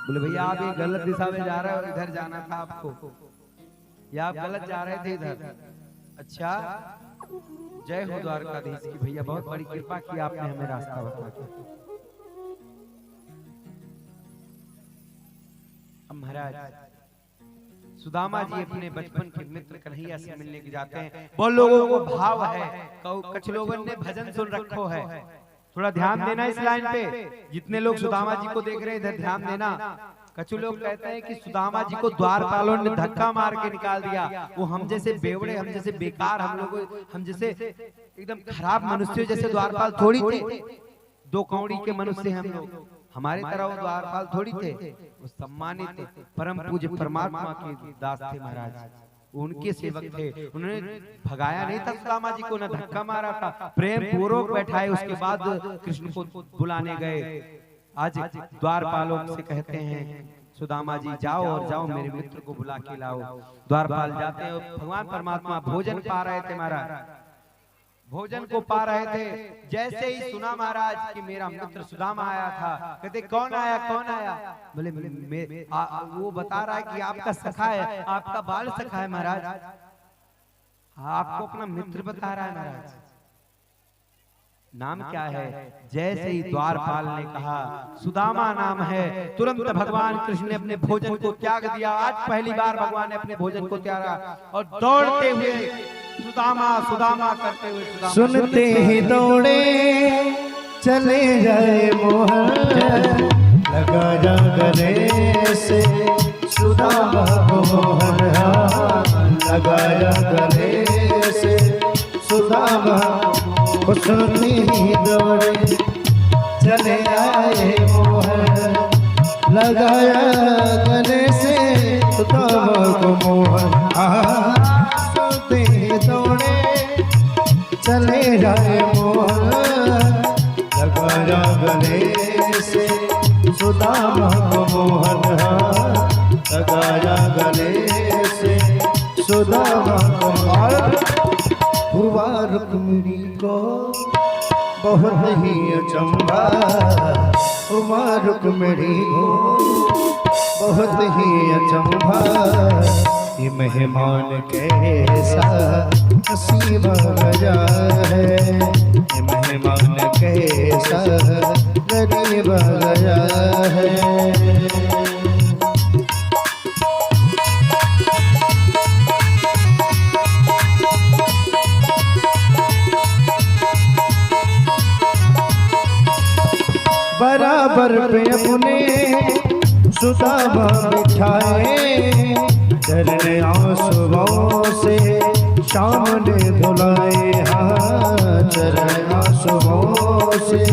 Speaker 1: बोले भैया आप ये गलत दिशा में जा रहे हो, इधर जाना था आपको, या आप गलत जा रहे थे इधर। अच्छा, जय हो द्वारकाधीश की भैया, बहुत बड़ी कृपा की आपने हमें रास्ता बता दिया। महाराज सुदामा जी अपने बचपन के मित्र कन्हैया से मिलने के जाते हैं। बहुत लोगों को भाव है, कुछ लोगों ने भजन सुन रखो है, थोड़ा ध्यान देना इस लाइन पे। जितने लोग सुदामा जी को देख रहे हैं इधर ध्यान देना। कछु लोग कहते हैं कि सुदामा जी को द्वारपालों ने धक्का मार के निकाल दिया। वो हम जैसे बेवड़े, हम जैसे बेकार, हम जैसे एकदम खराब मनुष्य जैसे द्वारपाल थोड़ी थे। 2 कौड़ी के मनुष्य हम लोग, हमारे तरह वो द्वारपाल थोड़ी थे। वो सम्मानित परम पूज्य परमात्मा के दास थे महाराज, उनके सेवक थे। उन्होंने भगाया नहीं था सुदामा जी को, न धक्का मारा था, प्रेम पूर्वक बैठाए। उसके बाद कृष्ण को बुलाने गए। आज द्वारपालों से कहते हैं सुदामा जी जाओ और जाओ मेरे मित्र को बुला के लाओ। द्वारपाल जाते हैं, भगवान परमात्मा भोजन पा रहे थे महाराज, भोजन को पा रहे थे। जैसे ही सुना महाराज कि मेरा मित्र सुदामा आया था, कहते कौन आया कौन आया? बोले वो बता रहा है कि आपका सखा है, आपका बाल सखा है महाराज, आपको अपना मित्र बता रहा है महाराज। नाम क्या है? जैसे ही द्वारपाल ने कहा सुदामा नाम है, तुरंत भगवान कृष्ण ने अपने भोजन को त्याग दिया। आज पहली बार भगवान ने अपने भोजन को त्यागा और दौड़ते हुए सुदामा सुदामा करते हुए
Speaker 3: सुनते ही दौड़े चले जाए मोहन, लगाया गले से सुदामा को मोहन, लगाया गले से सुदामा। सुनते ही दौड़े चले आए मोहन, लगाया गले से सुदामा को मोहन। सुनते ही दौड़े चले जाए मोहन, लगाया गले से सुदामा को मोहन, लगाया गले से सुदामा को मोहन। हुआ रुक्मिणी को बहुत ही अचंभा, हुआ रुक्मिणी को बहुत ही अचंभा। ये मेहमान कैसा नसीब गया है, ये मेहमान कैसा गरीब गया है। बराबर पे अपने सुदामा बिठाए, चरण आंसुओं से शाम ने धुलाए। हाँ, चरण आंसुओं से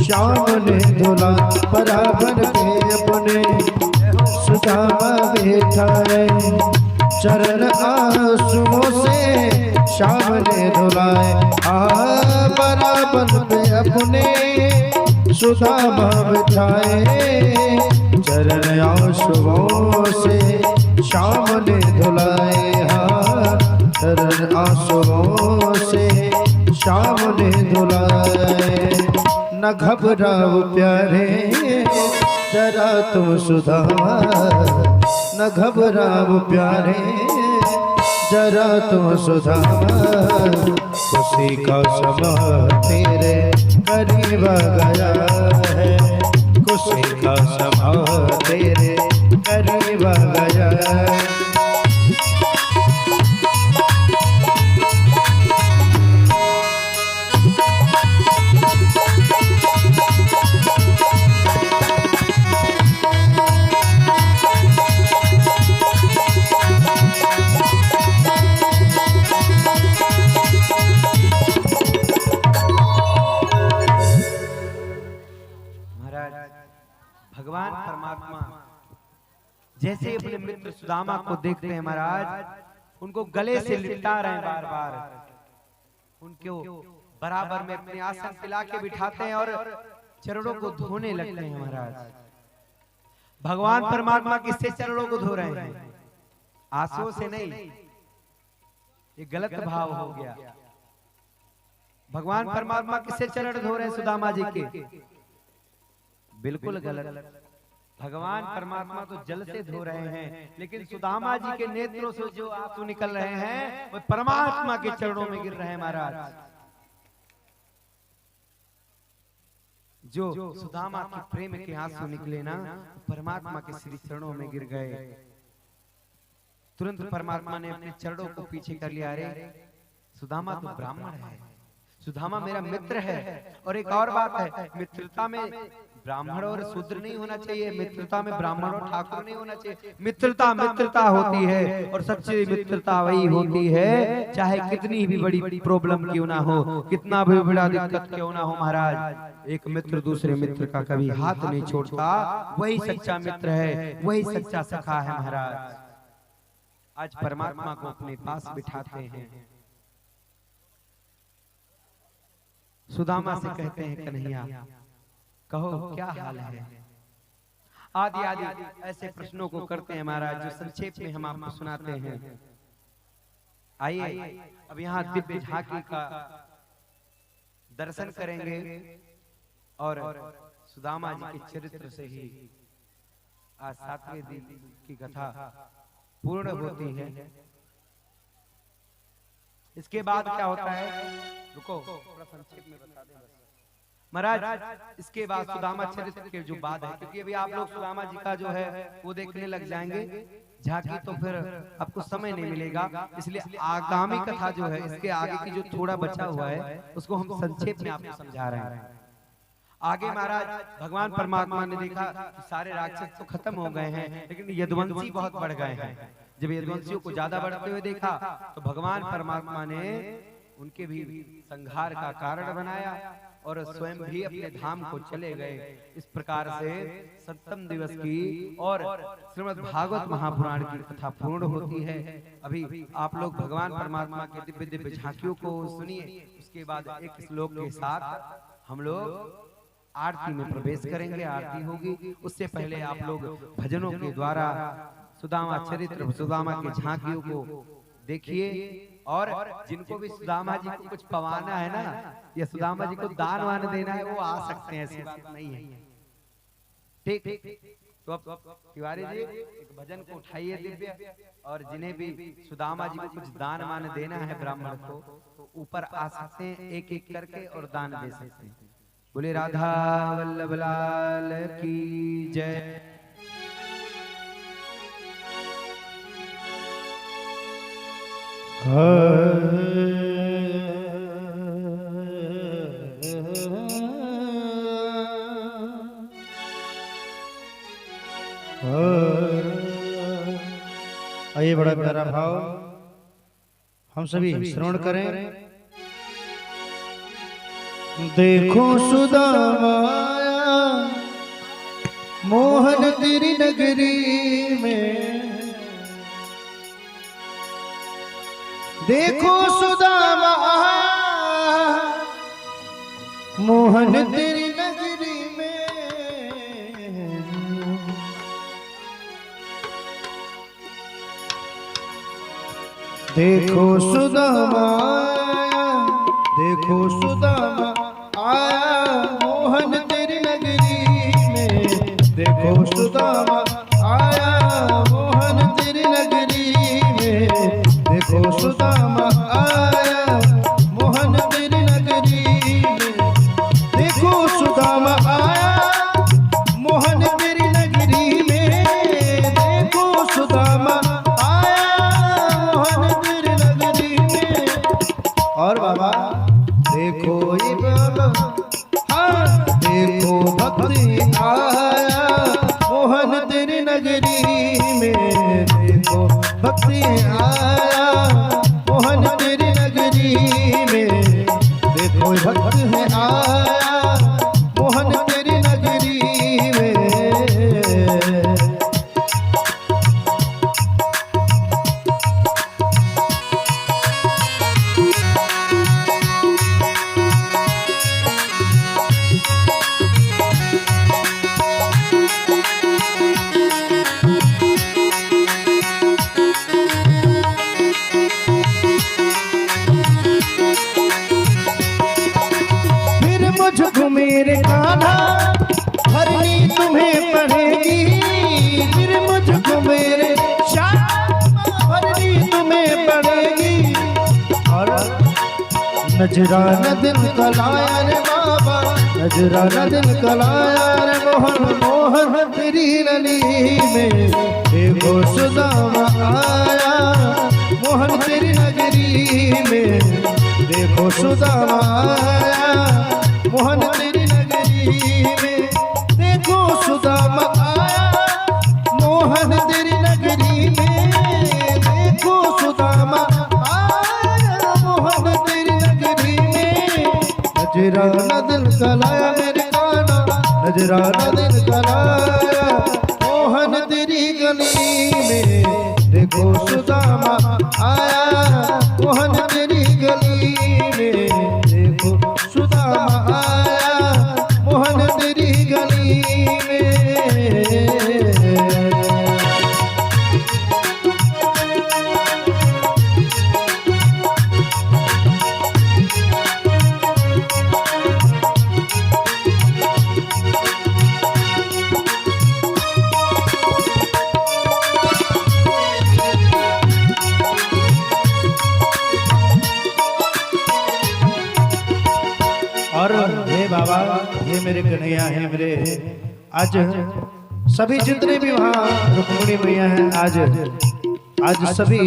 Speaker 3: शाम ने धुला। बराबर पे अपने सुदामा बिठाए, चरण आंसुओं से शाम ने धुलाए। हाँ, बराबर पे अपने सुदामा बिठाए, चरण आंसुओं से शाम ने धुलाए। हाँ, चरण आंसुओं से शाम ने धुलाए। न घबराओ प्यारे जरा तुम सुदामा, न घबराओ प्यारे जरा तुम सुदामा। खुशी का समय तेरे करीब गया है, खुशी का समय तेरे करीब आ गया।
Speaker 1: भगवान परमात्मा जैसे अपने मित्र सुदामा को देखते हैं महाराज, उनको गले से लिपटा रहे हैं बार बार, उनको बराबर में अपने आसन पिला के बिठाते हैं और चरणों को धोने लगते हैं महाराज। भगवान परमात्मा किससे चरणों को धो रहे हैं? आंसुओं से नहीं, ये गलत भाव हो गया। भगवान परमात्मा किससे चरण धो रहे हैं? सुदामा जी के। बिल्कुल गलत। भगवान परमात्मा तो जल से धो रहे हैं, लेकिन सुदामा जी के नेत्रों से जो आंसू निकल रहे हैं वो परमात्मा के चरणों में गिर रहे हैं महाराज। जो सुदामा के प्रेम के आंसू निकले ना, परमात्मा के श्री चरणों में गिर गए। तुरंत परमात्मा ने अपने चरणों को पीछे कर लिया। अरे सुदामा तो ब्राह्मण है, सुदामा मेरा मित्र है। और एक और बात है, मित्रता में ब्राह्मण और शूद्र नहीं होना चाहिए, मित्रता में ब्राह्मण और ठाकुर नहीं होना चाहिए। मित्रता मित्रता होती है, और सच्ची मित्रता वही होती है चाहे कितनी भी बड़ी प्रॉब्लम क्यों ना हो, कितना भी बड़ा दिक्कत क्यों ना हो महाराज। एक मित्र दूसरे मित्र का कभी हाथ नहीं छोड़ता, वही सच्चा मित्र है, वही सच्चा सखा है महाराज। आज परमात्मा को अपने पास बिठाते हैं। सुदामा से कहते हैं, कन्हैया कहो क्या हाल है? आदि आदि ऐसे प्रश्नों को करते हैं महाराज, जो संक्षेप में हम आपको सुनाते हैं। आइए अब यहाँ दिव्य झांकी का दर्शन करेंगे और सुदामा जी के चरित्र से ही आज 7वें दिन की कथा पूर्ण होती है। इसके बाद क्या होता है, रुको थोड़ा संक्षेप में बता दें महाराज। इसके बाद सुदामा चरित्र के जो बाद है, क्योंकि अभी आप लोग सुदामा जी का जो है वो देखने लग जाएंगे झांकी, तो फिर आपको समय नहीं मिलेगा। इसलिए आगामी कथा जो है, इसके आगे की जो थोड़ा बचा हुआ है उसको हम संक्षेप में आपको समझा रहे हैं। आगे महाराज भगवान परमात्मा ने देखा कि सारे राक्षस तो खत्म हो गए हैं, लेकिन यदुवंशी बहुत बढ़ गए हैं। जब यदुवंशियों को ज्यादा बढ़ते हुए देखा तो भगवान परमात्मा ने उनके भी संहार का कारण बनाया और स्वयं भी अपने धाम को चले गए। इस प्रकार से 7वें दिवस की और श्रीमद् भागवत महापुराण की कथा पूर्ण होती है। अभी आप लोग भगवान परमात्मा के दिव्य दिव्य झांकियों को सुनिए। उसके बाद एक श्लोक के साथ हम लोग आरती में प्रवेश करेंगे, आरती होगी। उससे पहले आप लोग भजनों के द्वारा सुदामा चरित्र, सुदामा के झांकियों को देखिए। और जिनको भी सुदामा जी को कुछ पवाना है ना, या सुदामा जी को दान वान देना है, वो आ सकते हैं, ऐसी बात नहीं है। ठीक, तो अब तिवारी जी एक भजन को उठाइए दिव्य, और जिन्हें भी सुदामा जी को कुछ दान वान देना है ब्राह्मण को, तो ऊपर आ सकते हैं एक एक करके और दान दे सकते हैं। बोले राधा वल्लभ लाल की जय।
Speaker 3: आइए, बड़ा प्यारा भाव हम सभी श्रवण करें। देखो सुदामा मोहन तेरी नगरी में, देखो सुदामा मोहन तेरी नगरी में, देखो सुदामा, देखो सुदामा आया मोहन तेरी नगरी में, देखो सुदामा आया मोहन तेरी नगरी में, देखो सुदामा आया मोहन तेरी नगरी में, देखो सुदामा आया मोहन तेरी नगरी में,
Speaker 2: भक्त आया मोहन तेरी नगरी में, देखो भक्त आया मोहन तेरी नगरी में, देखो भक्त है आया मोहन तेरी नगरी में। मुझको मेरे कान्हा हरनी तुम्हें पड़ेगी, फिर मुझको मेरे श्याम हरनी तुम्हें पड़ेगी। और नजराना दिल कलाया रे बाबा, नजराना दिल कलाया रे मोहन मोहन तेरी नली में, देखो सुदामा आया मोहन तेरी नगरी में, देखो सुदामा आया मोहन तेरी नगरी में, देखो सुदामा आया मोहन तेरी नगरी में, देखो सुदामा आया मोहन तेरी नगरी में। नजराना दिल कलाया मेरे काना, नजराना दिल कलाया मोहन तेरी गली में, देखो सुदामा आया मोहन तेरी गली में, देखो सुदामा आया मोहन तेरी गली में। और हे बाबा, हे मेरे कन्हैया, हे मेरे आज सभी जितने भी वहाँ रुक्मिणी मैया हैं, आज सभी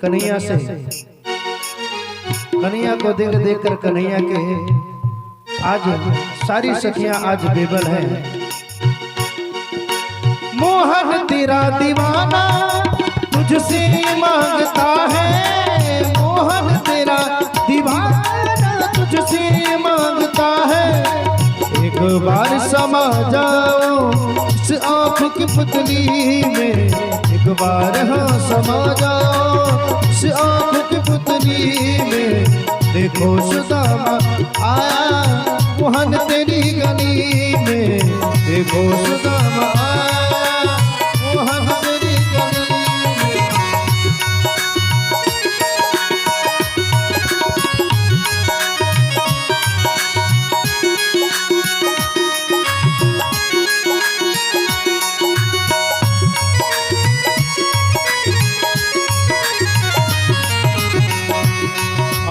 Speaker 2: कन्हैया से, कन्हैया को देख देख कर कन्हैया के आज सारी सखियां आज बेबल हैं। मोहन तेरा दीवाना तुझसे मांगता है, मोहन तेरा दीवाना तुझसे मांगता है, एक बार समा जाओ इस आँख की पुतली में, एक बार हाँ समा जाओ इस आँख की पुतली में, देखो सुदामा आया मोहन तेरी गली में, देखो सुदामा आया मोहन तेरी गली में।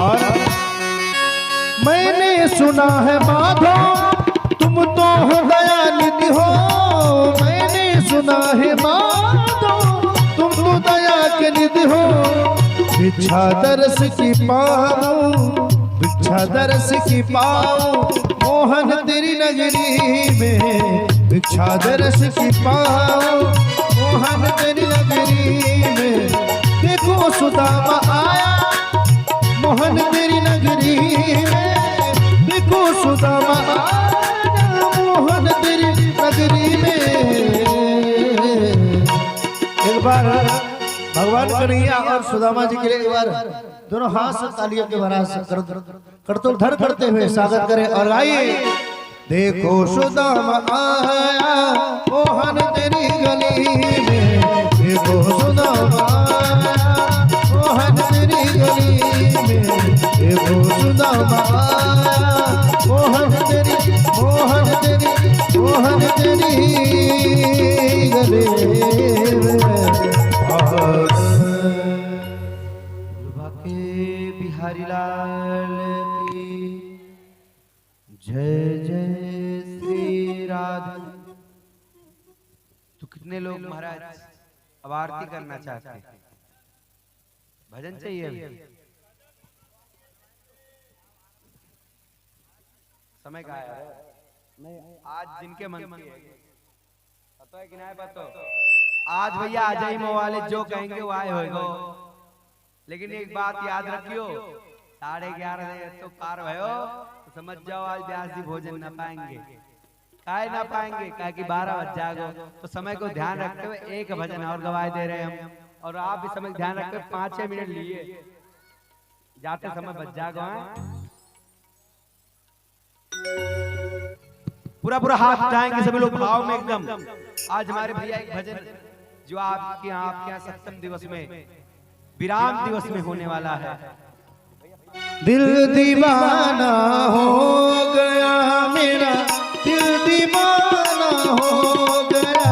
Speaker 2: और मैंने सुना है माधो तुम तो हो दयानिधि हो, मैंने सुना है माधो तुम तो दया के निधि हो, भिक्षा दरस की पाऊं, भिक्षा दरस की पाऊं मोहन तेरी नगरी में, भिक्षा दरस की पाऊं मोहन तेरी नगरी में, देखो सुदामा आया मोहन तेरी नगरी में, देखो सुदामा आया मोहन तेरी नगरी में। एक बार भगवान कन्हैया और सुदामा जी के लिए एक बार दोनों हाथ से तालियों के भरा करतुल धर करते हुए स्वागत करें। और आइए, देखो सुदामा आया मोहन तेरी गली में, देखो सुदामा आया मोहन तेरी गली में, देखो सुदामा आया मोहन तेरी मोहन तेरी मोहन तेरी गली में। बिहारी लाल की जय जय श्री राधे। तो कितने लोग महाराज अब आरती करना चाहते हैं? भजन चाहिए अभी? समय का है,
Speaker 1: नहीं आज जिनके मन की है पता है कि नहीं पता आज भैया आ जाई वाले जो कहेंगे वो आए होएगो। लेकिन एक बात याद रखियो 11:30 तो पार भयो तो समझ जाओ आज ब्यास जी भोजन ना पाएंगे। काहे ना पाएंगे काहे कि 12 बज जाएगा। तो समय को ध्यान रखते हुए एक भजन और गवाए दे रहे हैं हम और आप भी समय ध्यान रखते हुए 5-6 मिनट लिए जाते समय बच जाएगा। पूरा पूरा हाथ उठाएंगे सभी लोग भाव में एकदम। आज हमारे भैया एक भजन जो आपके यहाँ सप्तम दिवस में विराम दिवस में होने वाला है।
Speaker 2: दिल दीवाना हो गया मेरा, दिल दीवाना हो गया,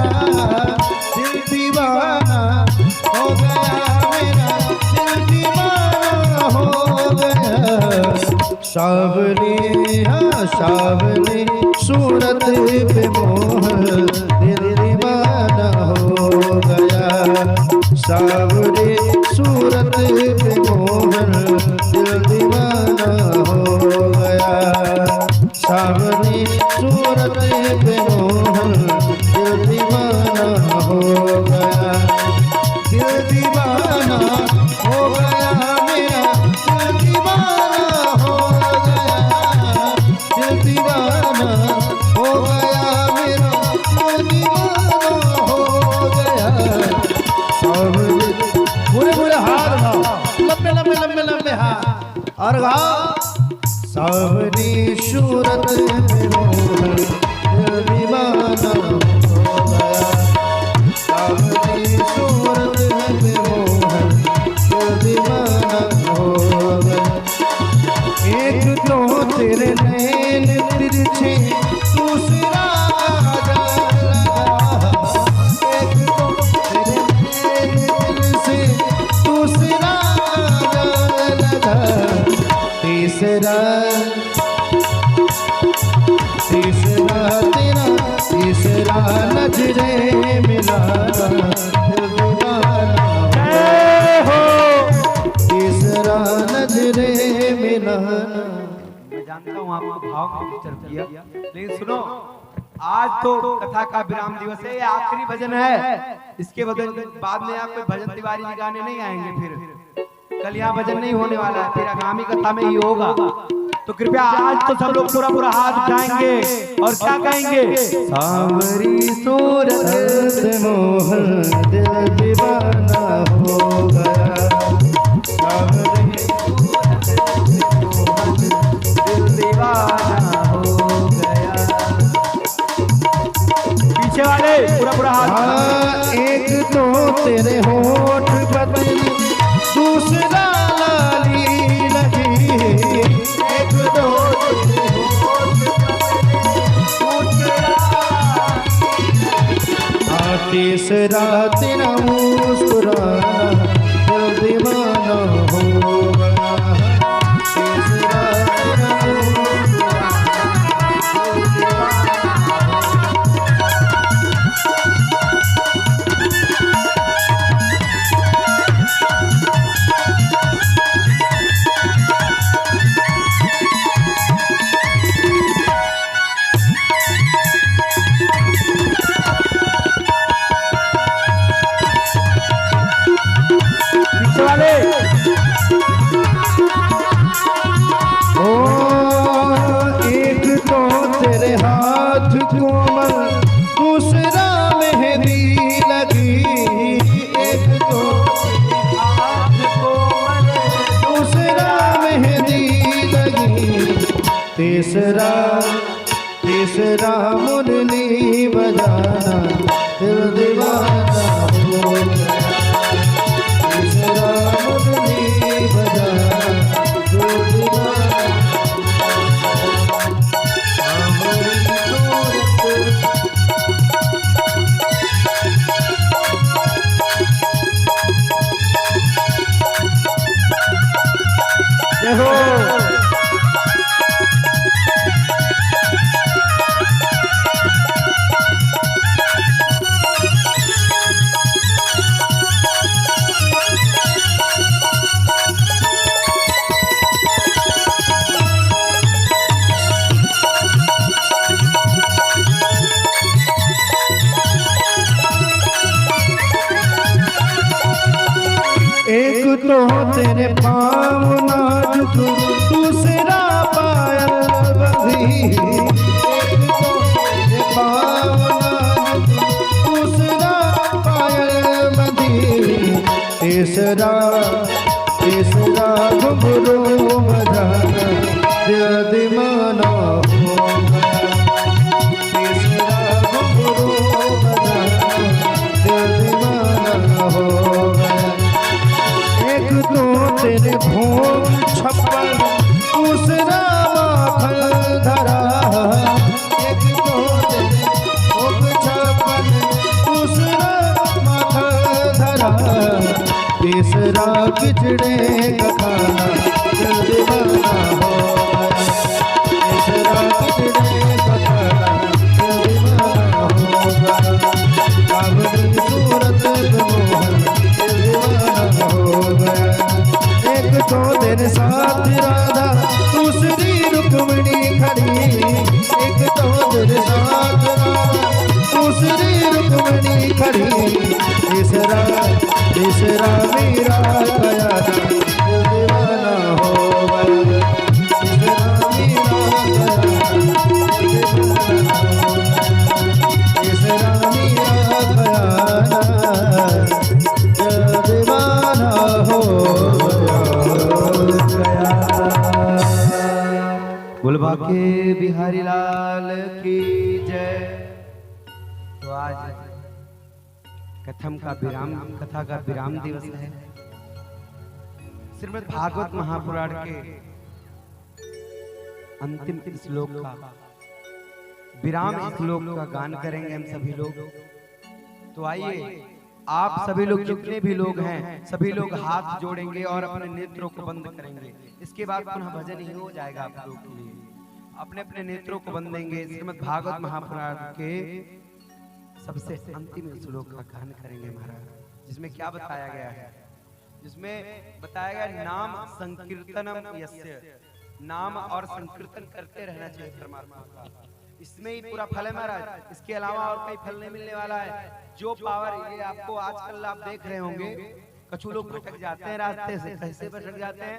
Speaker 2: दिल दीवाना हो गया मेरा, दिल दीवाना हो गया। सावली हाँ सावली सूरत पे मोहन दिल दीवाना हो गया। सावली सूरत पे मोहन दिल दीवाना हो गया। सावली सूरत पे मोहन दिल दीवाना हो गया। दिल दीवाना हो गया मेरा, दिल दीवाना हो गया, दिल दीवाना हो गया मेरा, दिल दीवाना हो गया। पूरे पूरे हाथ गाओ, लंबे लंबे लंबे लंबे हाथ और गाओ। सावरी सूरत पे मोहन दिल दीवाना हो गया। सावरी सूरत पे मोहन दिल दीवाना हो गया। एक तो तेरे नैन तिरछे दूसरा एक तो तेरे नैन तिरछे दूसरा तीसरा तीसरा तेरा तीसरा नजरे मिलाना दिल दीवाना हो। तीसरा नजरे मिलाना।
Speaker 1: मैं जानता हूँ आपको भाव में डिस्टर्ब किया लेकिन सुनो आज तो कथा का विराम दिवस है, ये आखिरी भजन है। इसके बाद में आप कोई भजन तिवारी जी गाने नहीं आएंगे। फिर कल यहाँ भजन नहीं होने वाला है, फिर आगामी कथा में ही होगा। तो कृपया आज तो सब लोग पूरा पूरा हाथ उठाएंगे और क्या कहेंगे।
Speaker 2: सावरी सूरत से मोहन दिल दीवाना हो गया। सावरी सूरत से मोहन दिल दीवाना हो गया।
Speaker 1: पीछे वाले पूरा पूरा हाथ।
Speaker 2: एक तो तेरे होठ बदल दूसरा लाली लगी। एक तो तेरे होठ तीसरा तेरा मुस्कुराना दिल दीवाना हो गया। तीसरा तेरा मुस्कुराना दिल दीवाना। एक तो तेरे हाथ कोमल दूसरा मेहंदी लगी। एक तो हाथ कोमल दूसरा मेहंदी लगी। तीसरा तीसरा मुरली बजाना दिल दीवाना हो गया। तीसरा मुरली बजाना दिल दीवाना।
Speaker 3: तो तेरे पाँव नाजुक दूसरा पायल बंधी, एक तो तेरे पाँव नाजुक दूसरा पायल बंधी, तीसरा घुंघरू बजाना यदि माना हो गया, तीसरा घुंघरू बजाना यदि माना हो गया। एक तो तेरे भोग छप्पन दूसरा माखन धरा, एक तो तेरे भोग छप्पन दूसरा माखन धरा, तीसरा खिचड़े का खाना जल्दी बना हो गया, तीसरा खिचड़े का खाना जल्दी बना हो गया। काबरी सूरत मोहन जल्दी बना हो गया। एक तो तेरे साथ राधा दूसरी रुक्मिणी खड़ी, एक तो तेरे साथ राधा दूसरी रुक्मिणी खड़ी, तीसरा मेरा गया दीवाना हो गया, तीसरा मेरा गया तीसरा मेरा गया दीवाना हो गया।
Speaker 1: बुलबा के बिहारी लाल की जय। तो आज कथा का विराम दिवस है। श्रीमद् भागवत महापुराण के अंतिम श्लोक का विराम श्लोक का गान करेंगे हम सभी लोग। तो आइए आप सभी लोग जितने भी लोग हैं सभी लोग हाथ जोड़ेंगे और अपने नेत्रों को बंद करेंगे। इसके बाद पुनः भजन ही हो जाएगा आप लोग के लिए। अपने अपने नेत्रों को बंद देंगे। श्रीमद् भागवत महापुराण के सबसे अंतिम श्लोक का गान करेंगे महाराज, जिसमें क्या बताया गया है, जिसमें बताया गया नाम संकीर्तनम यस्य, नाम और संकीर्तन करते रहना चाहिए परमात्मा का। इसमें ही पूरा फल है महाराज, इसके अलावा और कोई फल नहीं मिलने वाला है। जो पावर ये आपको आजकल आप देख रहे होंगे, कुछ लोग भटक जाते हैं रास्ते से। कैसे भटक जाते हैं?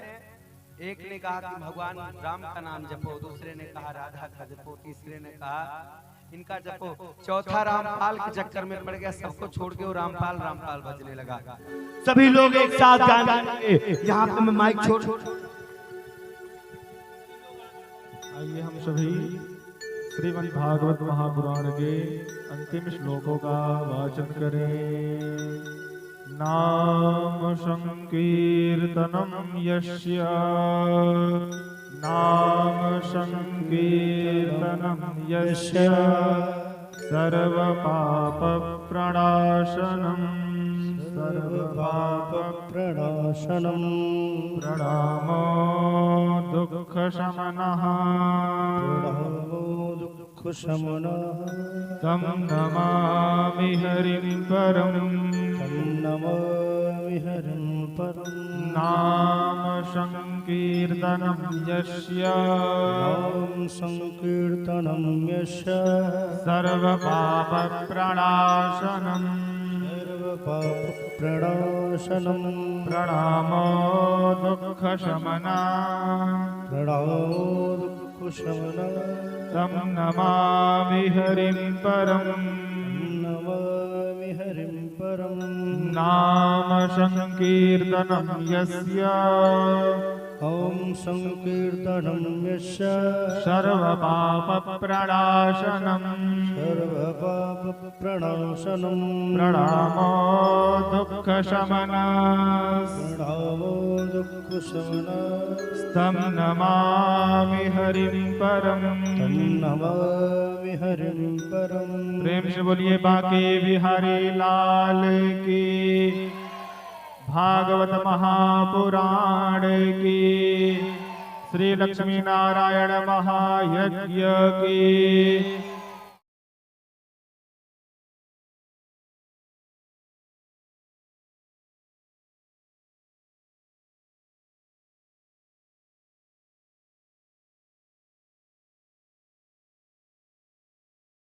Speaker 1: एक ने कहा कि भगवान राम का नाम जपो, दूसरे ने कहा राधा का जपो, तीसरे ने कहा इनका जपो, चौथा रामपाल के चक्कर में पड़ गया, सबको छोड़ के वो रामपाल बजने लगा। सभी लोग एक साथ गाएंगे। यहाँ पे मैं माइक छोड़
Speaker 4: आइए हम सभी श्रीमद् भागवत महापुराण के अंतिम श्लोकों का वाचन करें। नाम संकीर्तनम यस्य, नाम संकीर्तनम यस्य सर्व पाप प्रणाशनम, सर्व पाप प्रणाशनम, प्रणामो दुःख शमनः, प्रणामो दुःख शमनः, तं नमामि हरिं परं, तं नमामि हरिं परं। नाम संकीर्तनं यस्य, नाम संकीर्तनं यस्य सर्व पाप प्रणाशनम्, सर्व पाप प्रणाशनम्, प्रणामो दुःख शमनः, प्रणामो दुःख शमनः, तं नमामि हरिं परं, नमामि हरिं परं। नाम संकीर्तनं यस्य, ॐ संकीर्तनं यस्य सर्व पाप प्रणाशनम्, सर्व पाप प्रणाशनम्, प्रणामो दुःख शमनः, प्रणामो दुःख शमनः, तं नमामि हरिं परं, तं नमामि हरिं परं। प्रेम से बोलिए बांके बिहारी लाल की, भागवत महापुराण की, श्री लक्ष्मी नारायण महायज्ञ की।